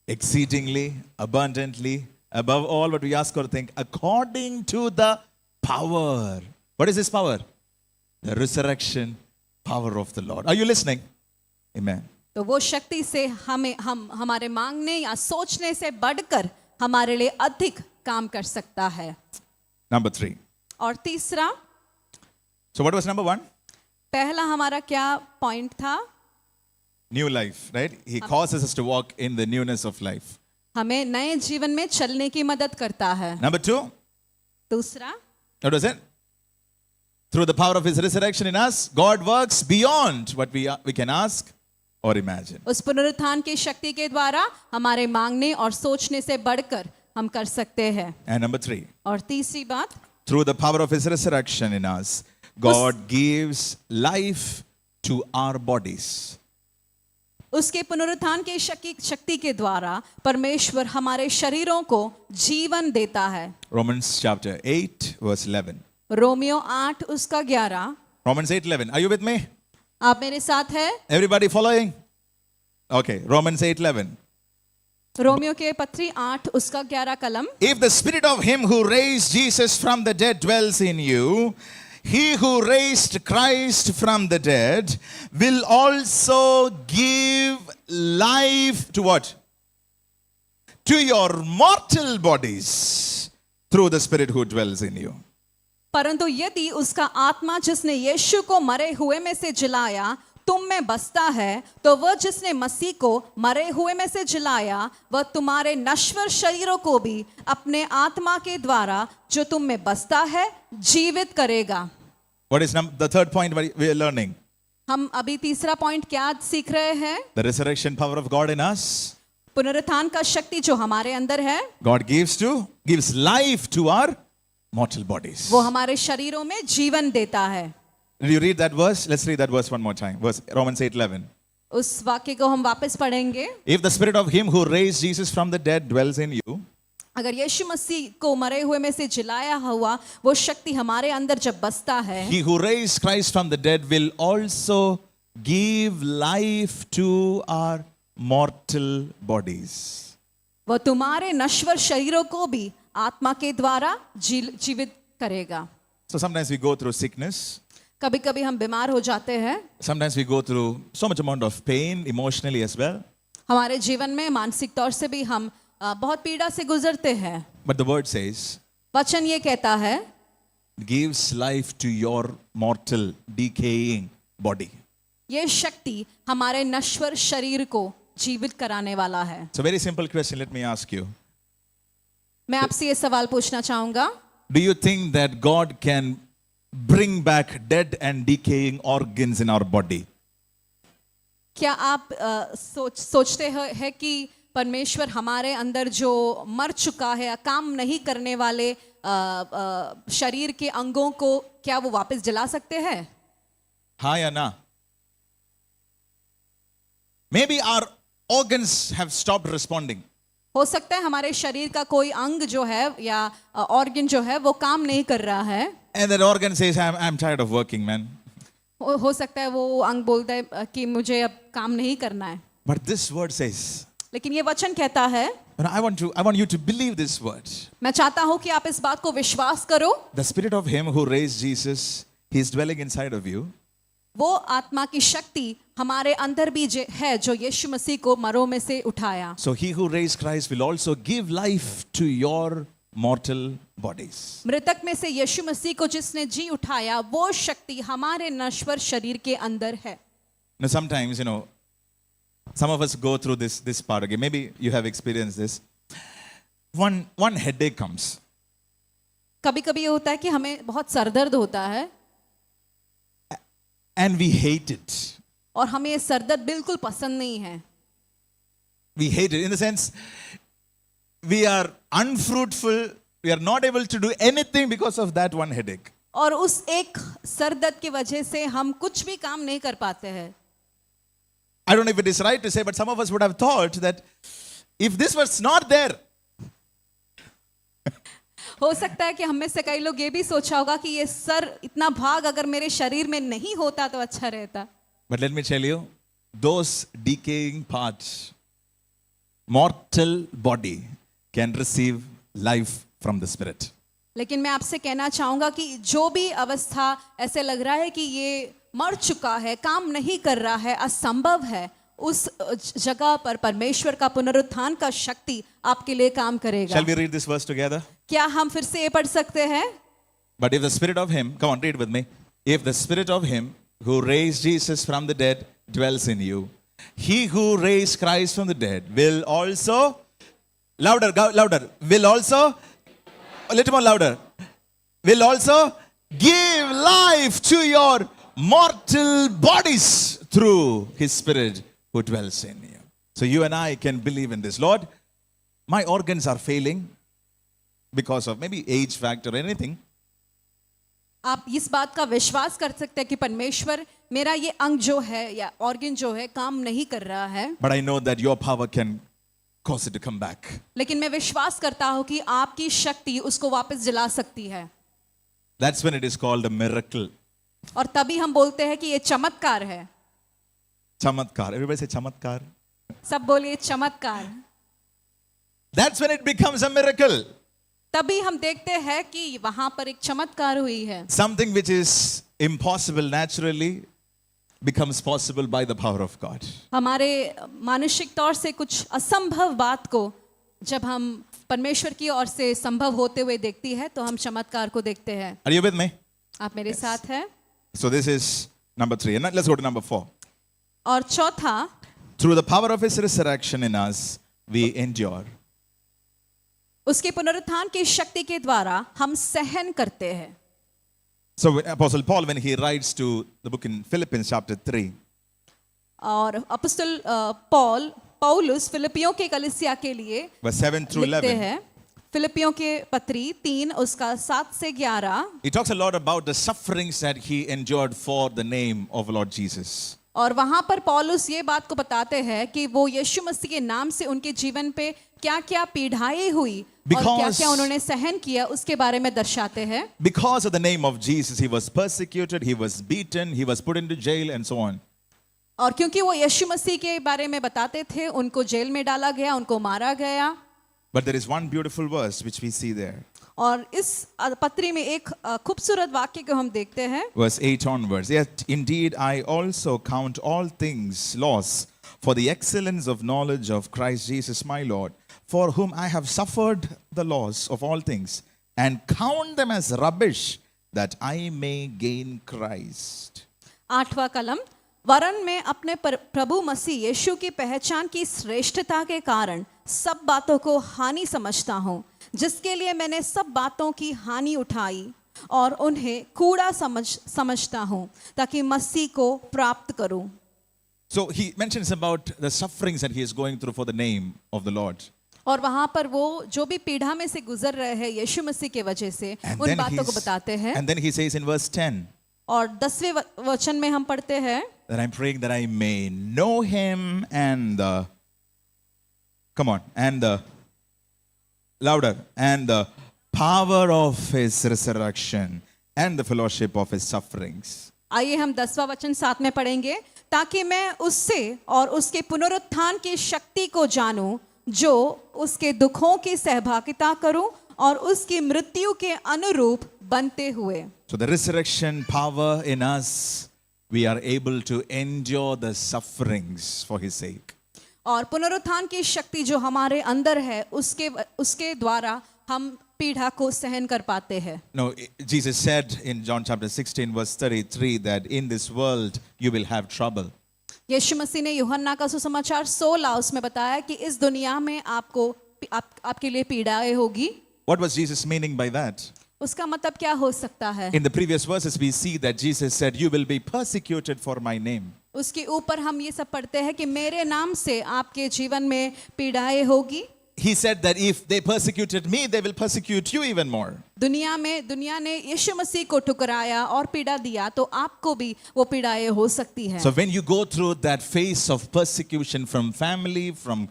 exceedingly, abundantly, above all what we ask or think, according to the power. What is this power? The resurrection power of the Lord. Are you listening? Amen. तो वो शक्ति से हम हमारे मांगने या सोचने से बढ़कर हमारे लिए अधिक काम कर सकता है. Number 3. और तीसरा, So what was number 1? पहला हमारा क्या पॉइंट था? New life, right? He causes us to walk in the newness of life. हमें नए जीवन में चलने की मदद करता है. Number 2, दूसरा, what was it? Through the power of his resurrection in us, God works beyond what we can ask or imagine. उस पुनरुत्थान की शक्ति के द्वारा हमारे मांगने और सोचने से बढ़कर हम कर सकते हैं. And number 3, और तीसरी बात, through the power of his resurrection in us, God gives life to our bodies. उसके पुनरुत्थान की शक्ति के द्वारा परमेश्वर हमारे शरीरों को जीवन देता है. Romans chapter 8, verse 11. रोमियो 8 उसका 11. Romans 8:11. Are you with me? आप मेरे साथ है? Everybody following? Okay, Romans 8:11. Romeo के पत्री 8 उसका 11 कलम. If the spirit of him who raised Jesus from the dead dwells in you, he who raised Christ from the dead will also give life to what? To your mortal bodies through the spirit who dwells in you. परंतु यदि उसका आत्मा जिसने यीशु को मरे हुए में से जिलाया तुम में बसता है, तो वह जिसने मसीह को मरे हुए में से जिलाया वह तुम्हारे नश्वर शरीरों को भी अपने आत्मा के द्वारा जो तुम में बसता है जीवित करेगा. What is the third point we are learning? हम अभी तीसरा पॉइंट क्या सीख रहे हैं? The resurrection power of God in us. पुनरुत्थान का शक्ति जो हमारे अंदर है, God gives life to our mortal bodies. वो हमारे शरीरों में जीवन देता है. Did you read that verse? Let's read that verse one more time. Verse Romans 8:11. उस वाक्य को हम वापस पढ़ेंगे. If the spirit of him who raised Jesus from the dead dwells in you, अगर यीशु मसीह को मरे हुए में से जिलाया हुआ वो शक्ति हमारे अंदर जब बसता है, he who raised Christ from the dead will also give life to our mortal bodies. वो तुम्हारे नश्वर शरीरों को भी आत्मा के द्वारा जीवित करेगा. So sometimes we go through sickness. कभी कभी हम बीमार हो जाते हैं. Sometimes we go through so much amount of pain emotionally as well. हमारे जीवन में मानसिक तौर से भी हम बहुत पीड़ा से गुजरते हैं. But the word says, वचन ये कहता है, gives life to your mortal decaying body. ये शक्ति हमारे नश्वर शरीर को जीवित कराने वाला है. It's a very simple question. Let me ask you. मैं आपसे ये सवाल पूछना चाहूंगा. Do you think that God can bring back dead and decaying organs in our body? क्या आप सोचते हैं कि परमेश्वर हमारे अंदर जो मर चुका है, काम नहीं करने वाले शरीर के अंगों को क्या वो वापस जला सकते हैं? हाँ या ना? Maybe our organs have stopped responding. हो सकता है हमारे शरीर का कोई अंग जो है या ऑर्गन जो है वो काम नहीं कर रहा है. And that organ says, I'm tired of working, man. हो सकता है वो अंग बोलता है कि मुझे अब काम नहीं करना है. But this word says, लेकिन ये वचन कहता है, And I want you to believe this word. मैं चाहता हूं कि आप इस बात को विश्वास करो। The spirit of him who raised Jesus, he is dwelling inside of you. वो आत्मा की शक्ति हमारे अंदर भी है जो यीशु मसीह को मरों में से उठाया। So he who raised Christ will also give life to your mortal bodies. मृतक में से यीशु मसीह को जिसने जी उठाया, वो शक्ति हमारे नश्वर शरीर के अंदर है। Now sometimes, some of us go through this part again. Maybe you have experienced this. One headache comes. कभी कभी ये होता है कि हमें बहुत सरदर्द होता है And we hate it. और हमें ये सरदर्द बिल्कुल पसंद नहीं है। We hate it in the sense we are unfruitful. We are not able to do anything because of that one headache. और उस एक सरदर्द की वजह से हम कुछ भी काम नहीं कर पाते हैं। I don't know if it is right to say, but some of us would have thought that if this was not there, हो सकता है कि हम में से कई लोग ये भी सोचा होगा कि ये सर इतना भाग अगर मेरे शरीर में नहीं होता तो अच्छा रहता। but let me tell you, those decaying parts, mortal body can receive life from the Spirit. लेकिन मैं आपसे कहना चाहूंगा कि जो भी अवस्था ऐसे लग रहा है कि ये मर चुका है, काम नहीं कर रहा है, असंभव है, उस जगह पर परमेश्वर का पुनरुत्थान का शक्ति आपके लिए काम करेगा। Shall we read this verse together? क्या हम फिर से ये पढ़ सकते हैं? But if the spirit of him, come on, read with me. If the spirit of him who raised Jesus from the dead dwells in you, he who raised Christ from the dead will also, louder, louder, will also, a little more louder, will also give life to your mortal bodies through his spirit who dwells in you. So you and I can believe in this. Lord, my organs are failing because of maybe age factor or anything. आप इस बात का विश्वास कर सकते हैं कि परमेश्वर मेरा ये अंग जो है या ऑर्गन जो है काम नहीं कर रहा है, But I know that your power can cause it to come back. लेकिन मैं विश्वास करता हूं कि आपकी शक्ति उसको वापस दिला सकती है। That's when it is called a miracle. और तभी हम बोलते हैं कि ये चमत्कार है। Chamatkar. Everybody say chamatkar. सब बोलिए चमत्कार। That's when it becomes a miracle. तभी हम देखते हैं कि वहां पर एक चमत्कार हुई है। Something which is impossible naturally becomes possible by the power of God. हमारे मानसिक तौर से कुछ असंभव बात को जब हम परमेश्वर की ओर से संभव होते हुए देखती है तो हम चमत्कार को देखते हैं। Are you with me? आप मेरे साथ हैं? So this is number 3. And let's go to number 4. और चौथा, Through the power of his resurrection in us, we endure. उसके पुनरुत्थान की शक्ति के द्वारा हम सहन करते हैं। So Apostle Paul, when he writes to the book in Philippians chapter 3, और अपोस्तल पौलुस फिलिपियों के कलीसिया के लिए verse 7 through लिखते 11, हैं, फिलिपियों के पत्री 3 उसका 7 से 11, he talks a lot about the sufferings that he endured for the name of Lord Jesus. और वहां पर पौलुस ये बात को बताते हैं कि वो यीशु मसीह के नाम से उनके जीवन पे क्या-क्या पीड़ाएं हुई और क्या-क्या उन्होंने सहन किया उसके बारे में दर्शाते हैं। Because of the name of Jesus, he was persecuted, he was beaten, he was put into jail and so on. और क्योंकि वो यीशु मसीह के बारे में बताते थे, उनको जेल में डाला गया, उनको मारा गया। But there is one beautiful verse which we see there. और इस पत्री में एक खूबसूरत वाक्य को हम देखते हैं। Verse 8 onwards. Yet indeed I also count all things loss for the excellence of knowledge of Christ Jesus my Lord, for whom I have suffered the loss of all things, and count them as rubbish, that I may gain Christ. 8वां कलम, वरन मैं अपने प्रभु मसीह यीशु की पहचान की श्रेष्ठता के कारण सब बातों को हानि समझता हूँ, जिसके लिए मैंने सब बातों की हानि उठाई और उन्हें कूड़ा समझता हूँ, ताकि मसीह को प्राप्त करूँ। So he mentions about the sufferings that he is going through for the name of the Lord. और वहां पर वो जो भी पीड़ा में से गुजर रहे हैं यीशु मसीह के वजह से उन बातों को बताते हैं। And then he says in verse 10, और 10वें वचन में हम पढ़ते हैं, that I'm praying that I may know him and the, come on, and the, louder, and the power of his resurrection and the fellowship of his sufferings. आइए हम 10वां वचन साथ में पढ़ेंगे, ताकि मैं उससे और उसके पुनरुत्थान की शक्ति को जानूं, जो उसके दुखों की सहभागिता करूं और उसकी मृत्यु के अनुरूप बनते हुए। So the resurrection power in us, we are able to endure the sufferings for his sake. और पुनरुत्थान की शक्ति जो हमारे अंदर है, उसके द्वारा हम पीड़ा को सहन कर पाते हैं। No, Jesus said in John chapter 16 verse 33 that in this world you will have trouble. यीशु मसीह ने यूहन्ना का सुसमाचार 16 उसमें बताया कि इस दुनिया में आपके लिए पीड़ाएं होगी। What was Jesus meaning by that? उसका मतलब क्या हो सकता है? In the previous verses we see that Jesus said, you will be persecuted for my name. उसके ऊपर हम ये सब पढ़ते हैं कि मेरे नाम से आपके जीवन में पीड़ाएं होगी। He said that if they persecuted me, they will persecute you even more. दुनिया ने यीशु मसीह को ठुकराया और पीड़ा दिया, तो आपको भी वो पीड़ाएं हो सकती है। So when you go through that phase of persecution from family, from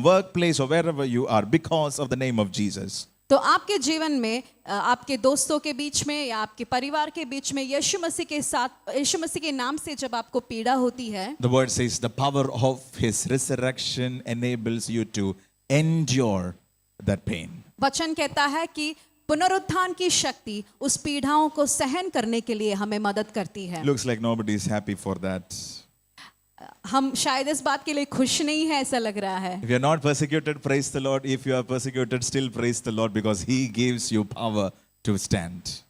workplace or wherever you are because of the name of Jesus, तो आपके जीवन में आपके दोस्तों के बीच में या आपके परिवार के बीच में यीशु मसीह के नाम से जब आपको पीड़ा होती है, the word says the power of his resurrection enables you to endure that pain. वचन कहता है कि पुनरुत्थान की शक्ति उस पीड़ाओं को सहन करने के लिए हमें मदद करती है। Looks like nobody is happy for that. हम शायद इस बात के लिए खुश नहीं है, ऐसा लग रहा है। If you are not persecuted, praise the Lord. If you are persecuted, still praise the Lord because he gives you power to stand.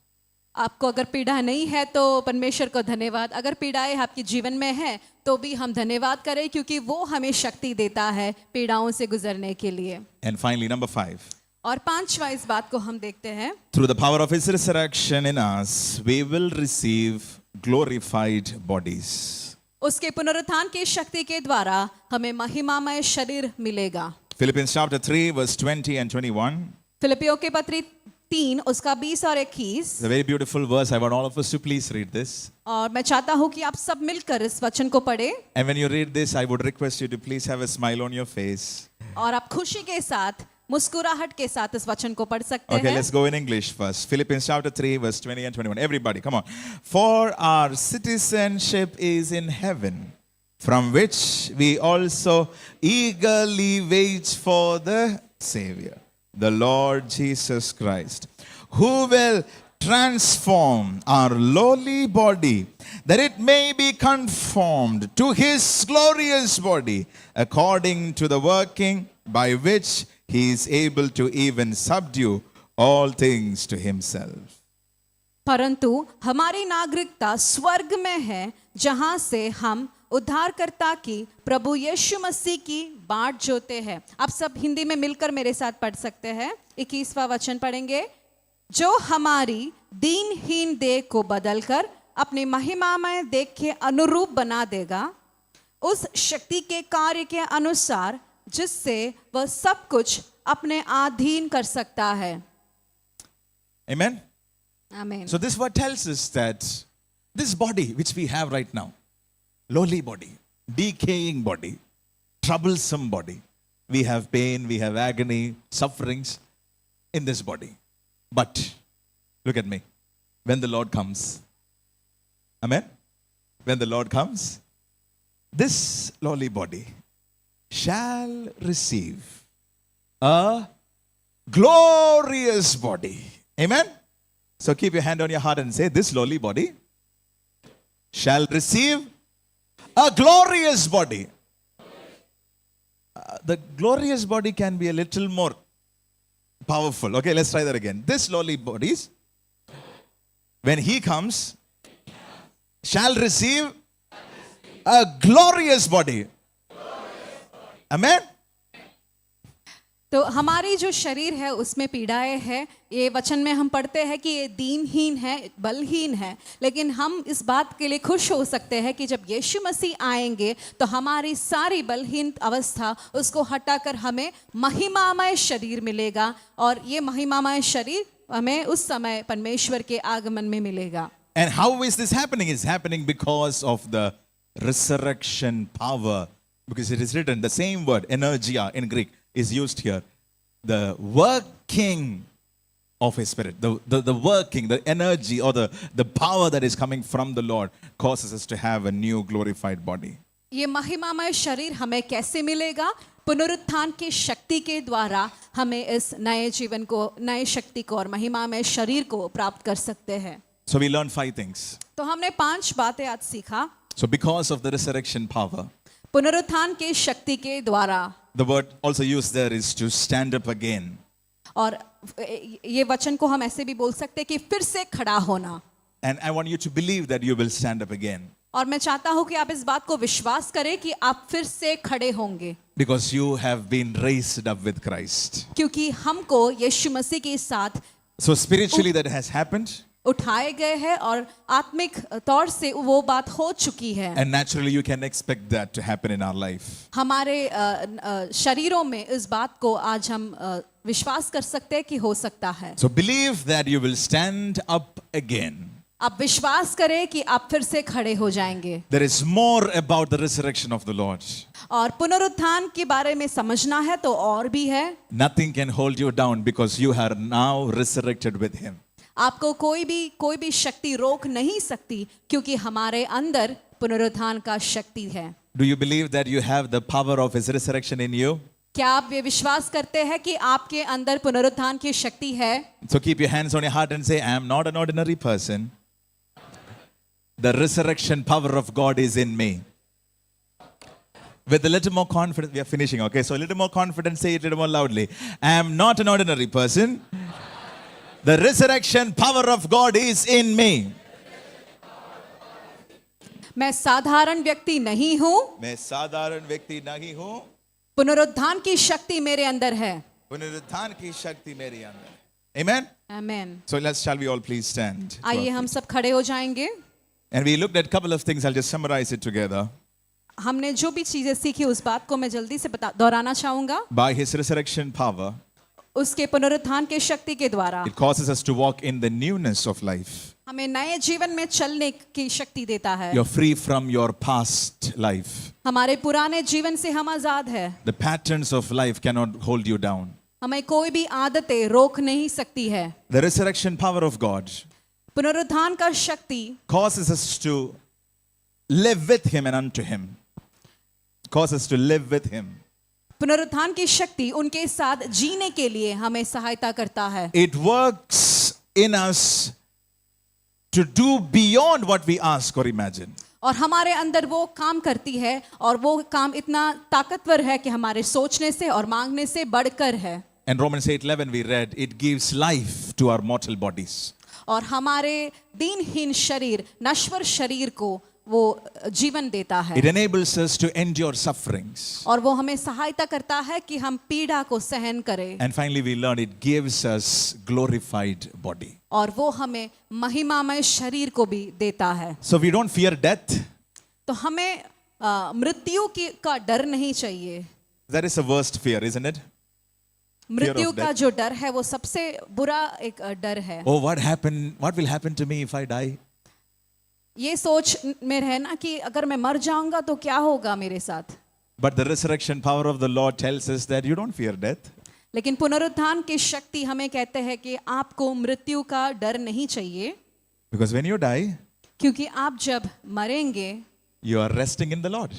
आपको अगर पीड़ा नहीं है तो परमेश्वर को धन्यवाद। अगर पीड़ाएं आपके जीवन में है तो भी हम धन्यवाद करें, क्योंकि वो हमें शक्ति देता है पीड़ाओं से गुजरने के लिए। And finally, number 5. और पांचवा इस बात को हम देखते हैं, Through the power of his resurrection in us, we will receive glorified bodies. उसके पुनरुत्थान की शक्ति के द्वारा हमें महिमामय शरीर मिलेगा। Philippians chapter 3 verse 20 and 21. फिलिपियों के पत्री 3 उसका 20 और 21। It's a very beautiful verse. I want all of us to please read this. और मैं चाहता हूँ कि आप सब मिलकर इस वचन को पढ़ें। And when you read this, I would request you to please have a smile on your face. और आप खुशी के साथ, मुस्कुराहट के साथ इस वचन को पढ़ सकते Okay, हैं। let's go in English first. Philippians chapter 3 verse 20 and 21. Everybody, come on. For our citizenship is in heaven, from which we also eagerly wait for the Savior, the Lord Jesus Christ, who will transform our lowly body, that it may be conformed to his glorious body, according to the working by which he is able to even subdue all things to himself. परंतु हमारी नागरिकता स्वर्ग में है, जहां से हम उद्धारकर्ता की प्रभु यीशु मसीह की बाट जोते हैं। आप सब हिंदी में मिलकर मेरे साथ पढ़ सकते हैं। 21वां वचन पढ़ेंगे। जो हमारी दीनहीन देह को बदलकर अपने महिमामय देह के अनुरूप बना देगा, उस शक्ति के कार्य के अनुसार जिससे वह सब कुछ अपने अधीन कर सकता है। Amen? आमीन। So this word tells us that this body which we have right now, lowly body, decaying body, troublesome body, we have pain, we have agony, sufferings in this body. But look at me. When the Lord comes, amen? When the Lord comes, this lowly body shall receive a glorious body. Amen? So keep your hand on your heart and say, this lowly body shall receive a glorious body. The glorious body can be a little more powerful. Okay, let's try that again. This lowly bodies, when he comes, shall receive a glorious body. Amen? तो हमारी जो शरीर है उसमें पीड़ाएं है। ये वचन में हम पढ़ते हैं कि ये दीनहीन है, बलहीन है, लेकिन हम इस बात के लिए खुश हो सकते हैं कि जब यीशु मसीह आएंगे तो हमारी सारी बलहीन अवस्था उसको हटाकर हमें महिमामय शरीर मिलेगा, और ये महिमामय शरीर हमें उस समय परमेश्वर के आगमन में मिलेगा। And how is this happening? It's happening because of the resurrection power. Because it is written, the same word, energia in Greek, is used here. The working of His Spirit. The working, the energy, or the power that is coming from the Lord causes us to have a new glorified body. ये महिमामय शरीर हमें कैसे मिलेगा? पुनरुत्थान की शक्ति के द्वारा हमें इस नए जीवन को, नए शक्ति को और महिमामय शरीर को प्राप्त कर सकते हैं. So we learned 5 things. तो हमने 5 बातें आज सीखा. So because of the resurrection power, पुनरुत्थान की शक्ति के द्वारा, the word also used there is to stand up again. और ये वचन को हम ऐसे भी बोल सकते हैं कि फिर से खड़ा होना. And I want you to believe that you will stand up again. और मैं चाहता हूं कि आप इस बात को विश्वास करें कि आप फिर से खड़े होंगे. Because you have been raised up with Christ. क्योंकि हमको यीशु मसीह के साथ So spiritually that has happened. उठाए गए हैं और आत्मिक तौर से वो बात हो चुकी है. And naturally you can expect that to happen in our life. हमारे शरीरों में इस बात को आज हम विश्वास कर सकते हैं कि हो सकता है. So believe that you will stand up again. आप विश्वास करें कि आप फिर से खड़े हो जाएंगे. There is more about the resurrection of the Lord. और पुनरुत्थान के बारे में समझना है तो और भी है. Nothing can hold you down because you are now resurrected with Him. आपको कोई भी शक्ति रोक नहीं सकती क्योंकि हमारे अंदर पुनरुत्थान का शक्ति है. Do you believe that you have the power of His resurrection in you? क्या आप ये विश्वास करते हैं कि आपके अंदर पुनरुत्थान की शक्ति है? So keep your hands on your heart and say, I am not an ordinary person. The resurrection power of God is in me. With a little more confidence, we are finishing, okay? So a little more confidence, say it a little more loudly. I am not an ordinary person. The resurrection power of God is in me. मैं साधारण व्यक्ति नहीं हूँ. मैं साधारण व्यक्ति नहीं हूँ. पुनरुत्थान की शक्ति मेरे अंदर है. पुनरुत्थान की शक्ति मेरे अंदर है. Amen. Amen. So shall we all please stand? आइए हम सब खड़े हो जाएंगे. And we looked at a couple of things. I'll just summarize it together. हमने जो भी चीजें सीखी उस बात को मैं जल्दी से दोहराना चाहूंगा. By His resurrection power, उसके पुनरुत्थान के शक्ति के द्वारा it causes us to walk in the newness of life. हमें नए जीवन में चलने की शक्ति देता है. You're free from your past life. हमारे पुराने जीवन से हम आजाद है. The patterns of life cannot hold you down. हमें कोई भी आदतें रोक नहीं सकती है. The resurrection power of God पुनरुत्थान का शक्ति causes us to live with Him and unto Him. Causes us to live with Him. पुनरुत्थान की शक्ति उनके साथ जीने के लिए हमें सहायता करता है. It works in us to do beyond what we ask or imagine. और हमारे अंदर वो काम करती है और वो काम इतना ताकतवर है कि हमारे सोचने से और मांगने से बढ़कर है. And Romans 8:11 we read, it gives life to our mortal bodies. और हमारे दीनहीन शरीर, नश्वर शरीर को वो जीवन देता है. It enables us to endure sufferings. और वो हमें सहायता करता है कि हम पीड़ा को सहन करें. And finally we learn it gives us glorified body. और वो हमें महिमामय शरीर को भी देता है. So we don't fear death. तो हमें मृत्यु का डर नहीं चाहिए. That is a worst fear, isn't it? मृत्यु का जो डर है वो सबसे बुरा एक डर है. Oh, what will happen to me if I die? ये सोच में रहना कि अगर मैं मर जाऊंगा तो क्या होगा मेरे साथ. But the resurrection power of the Lord tells us that you don't fear death. लेकिन पुनरुत्थान की शक्ति हमें कहते हैं कि आपको मृत्यु का डर नहीं चाहिए. Because when you die, क्योंकि आप जब मरेंगे, you are resting in the Lord.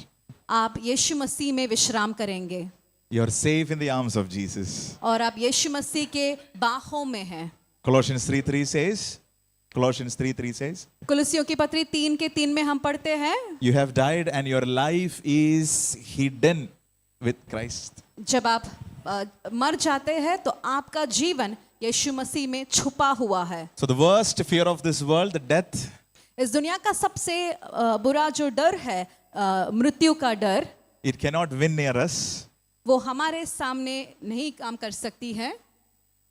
आप यीशु मसीह में विश्राम करेंगे. You are safe in the arms of Jesus. और आप यीशु मसीह के बाहों में हैं. Colossians 3:3 says, कुलुस्सियों की पत्री 3:3 में हम पढ़ते हैं, you have died and your life is hidden with Christ. जब आप मर जाते हैं तो आपका जीवन यीशु मसीह में छुपा हुआ है. So the worst fear of this world, the death, इस दुनिया का सबसे बुरा जो डर है मृत्यु का डर, it cannot win near us. वो हमारे सामने नहीं काम कर सकती है.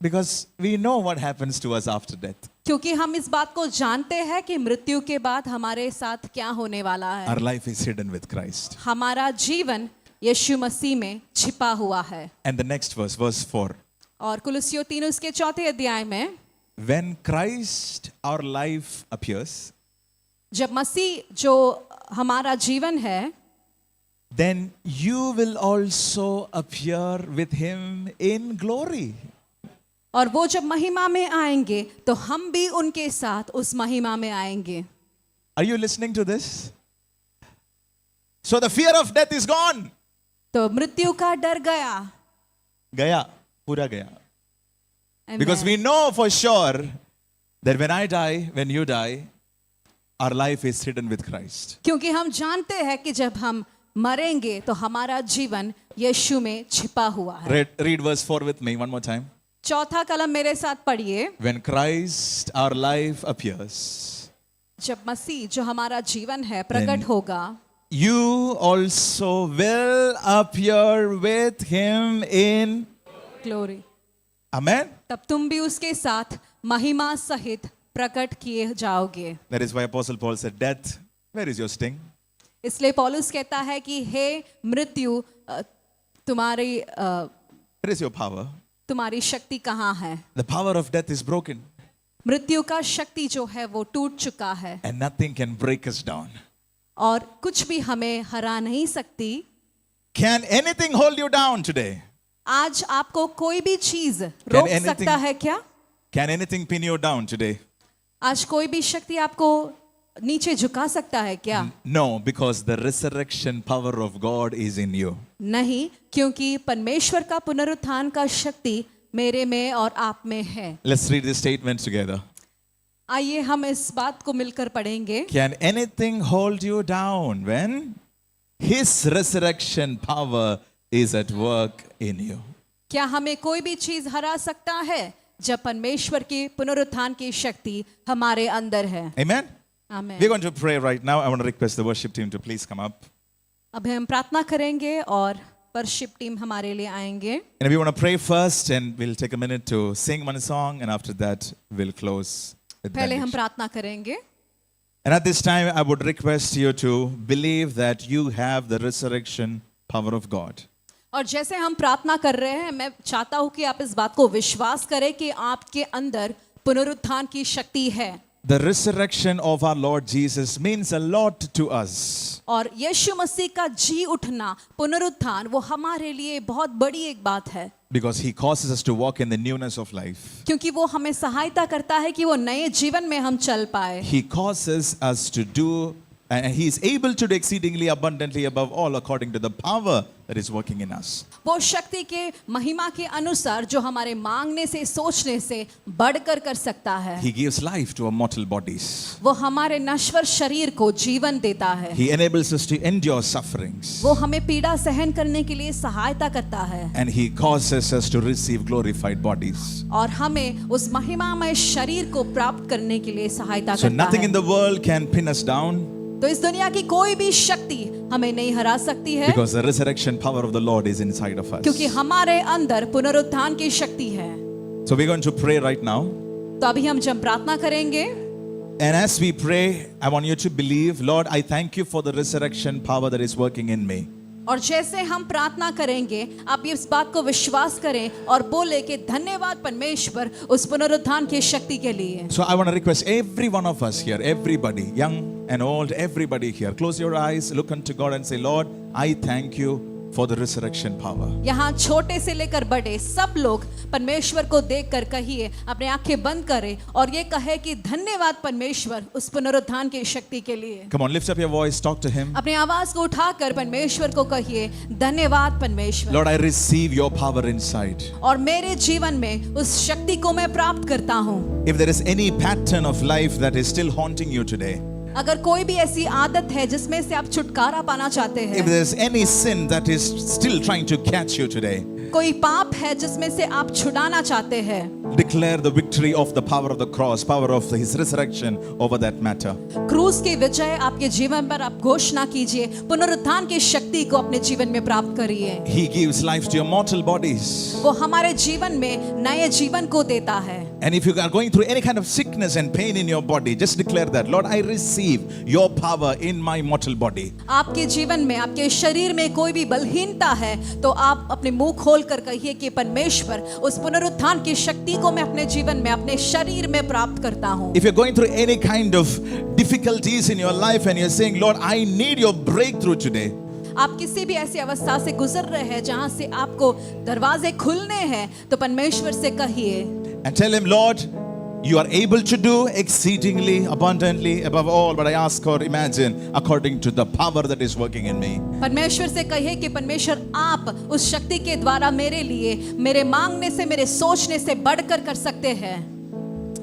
Because we know what happens to us after death. क्योंकि हम इस बात को जानते हैं कि मृत्यु के बाद हमारे साथ क्या होने वाला है. Our life is hidden with Christ. हमारा जीवन यीशु मसीह में छिपा हुआ है. And the next verse 4. और कुलुस्सियों 3 उसके 4 अध्याय में, When Christ our life appears, जब मसीह जो हमारा जीवन है, then you will also appear with him in glory. और वो जब महिमा में आएंगे तो हम भी उनके साथ उस महिमा में आएंगे। Are you listening to this? So the fear of death is gone. तो मृत्यु का डर गया। Gaya, pura gaya. Amen. Because we know for sure that when I die, when you die, our life is hidden with Christ. क्योंकि हम जानते हैं कि जब हम मरेंगे तो हमारा जीवन यीशु में छिपा हुआ है। Read verse 4 with me one more time. चौथा कलम मेरे साथ पढ़िए। When Christ, our life, appears, जब मसीह जो हमारा जीवन है प्रकट होगा, you also will appear with him in. Glory, Amen. तब तुम भी उसके साथ महिमा सहित प्रकट किए जाओगे। That is why Apostle Paul said, death, where is your sting? इसलिए पौलुस कहता है कि हे मृत्यु, तुम्हारी Where is your power? तुम्हारी शक्ति कहाँ है? The power of death is broken मृत्यु का शक्ति जो है वो टूट चुका है and nothing can break us down. और कुछ भी हमें हरा नहीं सकती। Can anything hold you down today? आज आपको कोई भी चीज रोक सकता है क्या? Can anything pin you down today? आज कोई भी शक्ति आपको नीचे झुका सकता है क्या? No, because the resurrection power of God is in you. नहीं, क्योंकि परमेश्वर का पुनरुत्थान का शक्ति मेरे में और आप में है। Let's read this statement together. आइए हम इस बात को मिलकर पढ़ेंगे। Can anything hold you down when his resurrection power is at work in you? क्या हमें कोई भी चीज हरा सकता है जब परमेश्वर की पुनरुत्थान की शक्ति हमारे अंदर है? Amen? आमीन। We're going to pray right now. I want to request the worship team to please come up. अब हम प्रार्थना करेंगे और वर्शिप टीम हमारे लिए आएंगे। And we want to pray first and we'll take a minute to sing one song and after that we'll close with पहले हम benediction. प्रार्थना करेंगे। And at this time I would request you to believe that you have the resurrection power of God. और जैसे हम प्रार्थना कर रहे हैं, मैं चाहता हूं कि आप इस बात को विश्वास करें कि आपके अंदर पुनरुत्थान की शक्ति है। The resurrection of our Lord Jesus means a lot to us. और यीशु मसीह का जी उठना, पुनरुत्थान, वो हमारे लिए बहुत बड़ी एक बात है। Because he causes us to walk in the newness of life. क्योंकि वो हमें सहायता करता है कि वो नए जीवन में हम चल पाए। He causes us to do, and he is able to do exceedingly abundantly above all according to the power that is working in us. वो शक्ति के महिमा के अनुसार जो हमारे मांगने से, सोचने से बढ़कर कर सकता है। He gives life to our mortal bodies. वो हमारे नश्वर शरीर को जीवन देता है। He enables us to endure sufferings. वो हमें पीड़ा सहन करने के लिए सहायता करता है। And he causes us to receive glorified bodies. और हमें उस महिमामय शरीर को प्राप्त करने के लिए सहायता So करता nothing है। in the world can pin us down तो इस दुनिया की कोई भी शक्ति हमें नहीं हरा सकती है, because the resurrection power of the Lord is inside of us. क्योंकि हमारे अंदर पुनरुत्थान की शक्ति है। So we're going to pray right now. तो अभी हम जब प्रार्थना करेंगे, And as we pray, I want you to believe, Lord, I thank you for the resurrection power that is working in me. और जैसे हम प्रार्थना करेंगे, आप इस बात को विश्वास करें और बोले कि धन्यवाद परमेश्वर उस पुनरुत्थान की शक्ति के लिए। So I want to request every one of us here, everybody, young and old, everybody here, close your eyes, look unto God and say, Lord, I thank you for the resurrection power. यहाँ छोटे से लेकर बड़े सब लोग परमेश्वर को देखकर कहिए, अपने आंखें बंद करें और ये कहे कि धन्यवाद परमेश्वर उस पुनरुत्थान की शक्ति के लिए। Come on, lift up your voice, talk to him. अपनी आवाज को उठाकर परमेश्वर को कहिए, धन्यवाद परमेश्वर। Lord, I receive your power inside. और मेरे जीवन में उस शक्ति को मैं प्राप्त करता हूँ। If there is any pattern of life that is still haunting you today, अगर कोई भी ऐसी आदत है जिसमें से आप छुटकारा पाना चाहते if हैं, there is any sin that is still trying to catch you today, कोई पाप है जिसमें से आप छुड़ाना चाहते हैं, declare the victory of the power of the cross, power of his resurrection over that matter. क्रूस की विजय आपके जीवन पर आप घोषणा कीजिए, पुनरुत्थान की शक्ति को अपने जीवन में प्राप्त करिए। He gives life to your mortal bodies. वो हमारे जीवन में नए जीवन को देता है। And if you are going through any kind of sickness and pain in your body, just declare that, Lord, I receive your power in my mortal body. आपके जीवन में, आपके शरीर में कोई भी बलहीनता है तो आप अपने मुंह खोल कर कहिए कि परमेश्वर उस पुनरुत्थान की शक्ति को मैं अपने जीवन में, अपने शरीर में प्राप्त करता हूँ। If you're going through any kind of difficulties in your life and you're saying, Lord, I need your breakthrough today, आप किसी भी ऐसी अवस्था से गुजर रहे हैं जहां से आपको दरवाजे खुलने हैं, तो परमेश्वर से कहिए। and tell him, Lord, you are able to do exceedingly abundantly above all but I ask or imagine according to the power that is working in me. परमेश्वर से कहिए कि परमेश्वर आप उस शक्ति के द्वारा मेरे लिए मेरे मांगने से मेरे सोचने से बढ़कर कर सकते हैं.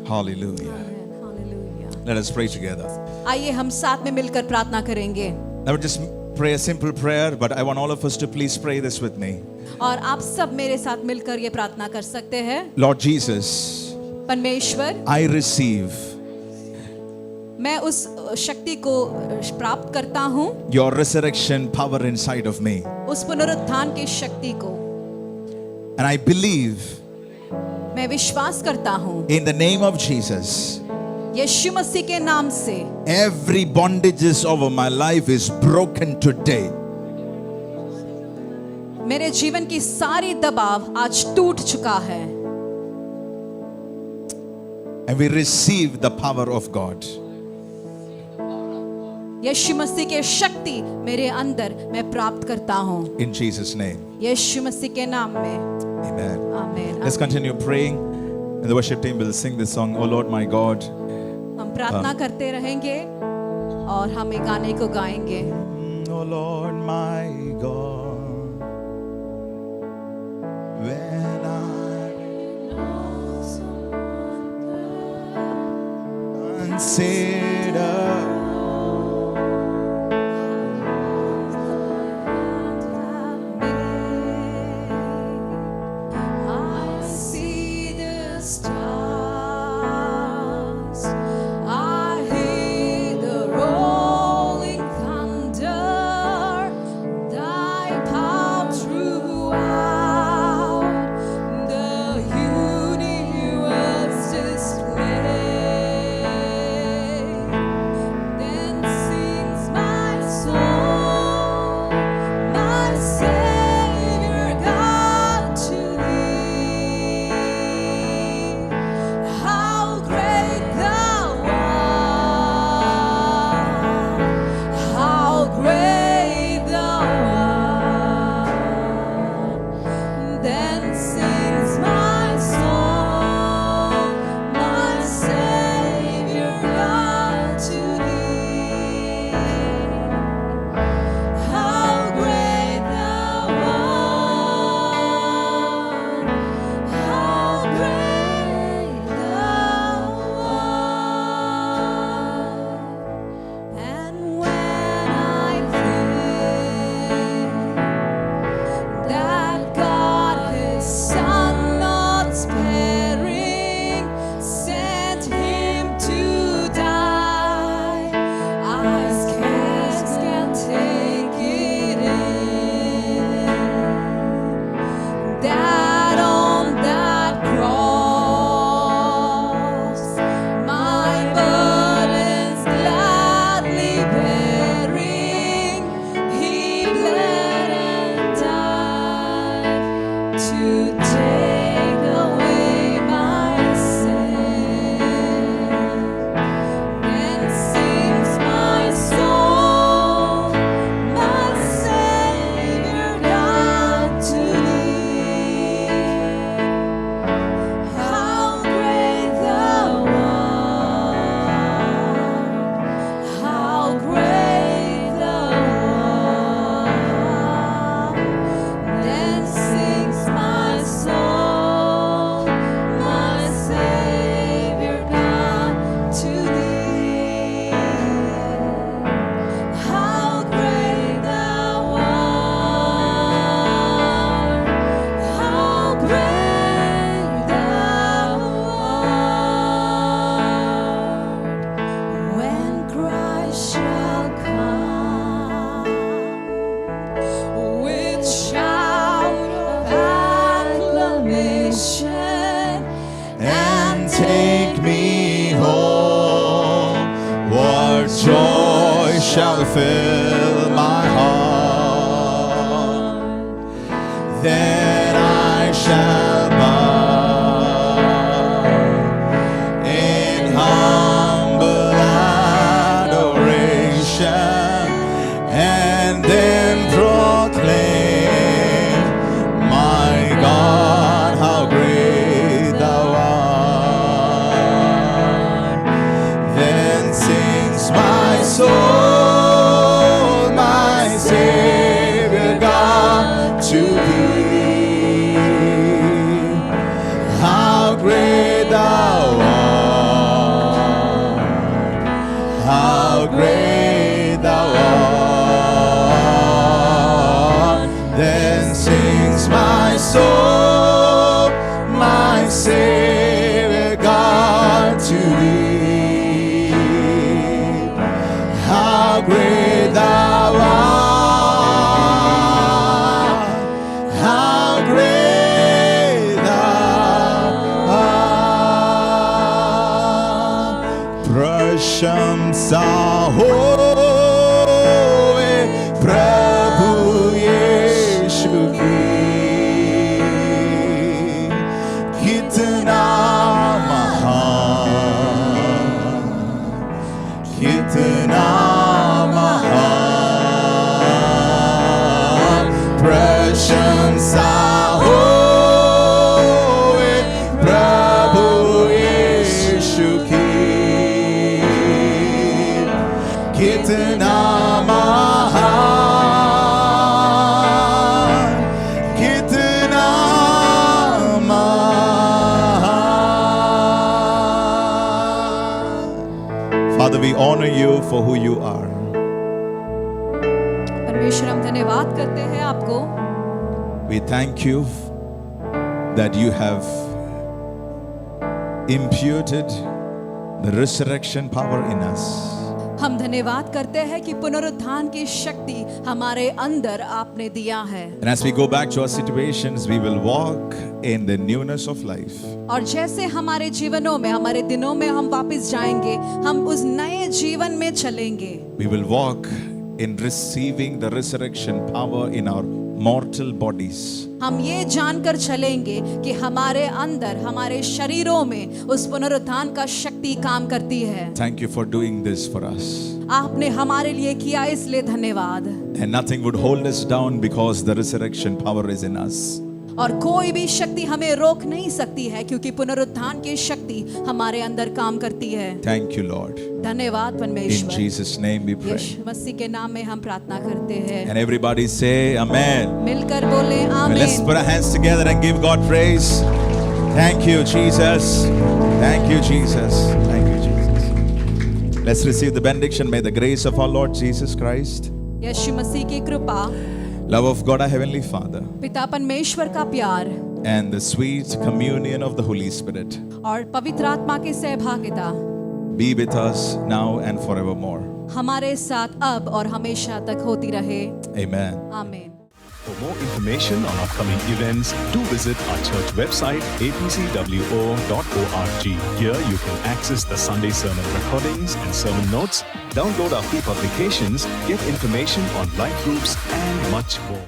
Hallelujah. Hallelujah. Let us pray together. आइए हम साथ में मिलकर प्रार्थना करेंगे. I would just pray a simple prayer, but I want all of us to please pray this with me. और आप सब मेरे साथ मिलकर ये प्रार्थना कर सकते हैं. Lord Jesus, परमेश्वर, I receive मैं उस शक्ति को प्राप्त करता हूँ, your resurrection power inside of me. उस पुनरुत्थान की शक्ति को. And I believe मैं विश्वास करता हूँ in the name of Jesus, यीशु मसीह के नाम से every bondages over my life is broken today. मेरे जीवन की सारी दबाव आज टूट चुका है. And we receive the power of God. यीशु मसीह के शक्ति मेरे अंदर मैं प्राप्त करता हूँ. In Jesus' name. यीशु मसीह के नाम में. Amen. आमीन. Let's continue praying. And the worship team will sing this song, Oh Lord my God. हम प्रार्थना करते रहेंगे और हम एक गाने को गाएंगे. Oh Lord my God, when I consider I see the stars, I hear the rolling thunder, thy power throughout the universe display. Then sings my soul, my Savior God, to thee. How great thou art! How great thou art! Then sings my soul, my Savior God, to thee. How great thou art! How great thou art! And when I think that God His Son not sparing sent Him to die, I scarce can take it in. That on that cross, my burdens gladly bearing, He bled and died to take away my sin. Then sings my soul, my Savior God, to thee. How great thou art! How great thou art! Then sings my soul, my Savior God, to thee. How great thou art! How great thou art! When Christ shall come with shout of acclamation and take me home, what joy shall fill my heart. Then I shall bow in humble adoration and then proclaim, my God, how great thou art. सा होए प्रभु यीशु की। कितना महान, कितना महान प्रशंसा होए प्रभु यीशु की। कितना महान, कितना महान। Father, we honor you for who you are. परमेश्वर हम धन्यवाद करते हैं आपको। We thank you that you have imputed the resurrection power in us. हम धन्यवाद करते हैं कि पुनरुत्थान की शक्ति हमारे अंदर आपने दिया है। And as we go back to our situations, we will walk in the newness of life. और जैसे हमारे जीवनों में, हमारे दिनों में हम वापस जाएंगे, हम उस नए जीवन में चलेंगे। We will walk in receiving the resurrection power in our mortal bodies. हम ये जानकर चलेंगे कि हमारे अंदर, हमारे शरीरों में उस पुनरुत्थान का शक्ति काम करती है। Thank you for doing this for us. आपने हमारे लिए किया, इसलिए धन्यवाद। And nothing would hold us down because the resurrection power is in us. और कोई भी शक्ति हमें रोक नहीं सकती है क्योंकि पुनरुत्थान की शक्ति हमारे अंदर काम करती है। Thank you, Lord. धन्यवाद In परमेश्वर। Jesus' name we pray. यीशु मसीह के नाम में हम प्रार्थना करते हैं। And everybody say Amen. मिलकर बोले And let's आमीन। put our hands together and give God praise. Thank you, Jesus. Thank you, Jesus. Thank you, Jesus. Let's receive the benediction. May the grace of our Lord Jesus Christ, यीशु मसीह की कृपा, love of God our Heavenly Father, पिता परमेश्वर का प्यार and the sweet communion of the Holy Spirit और पवित्र आत्मा की सहभागिता be with us now and forevermore. हमारे साथ अब और हमेशा तक होती रहे। Amen. आमीन। For more information on upcoming events, do visit our church website apcwo.org. Here you can access the Sunday sermon recordings and sermon notes, download our free publications, get information on life groups, and much more.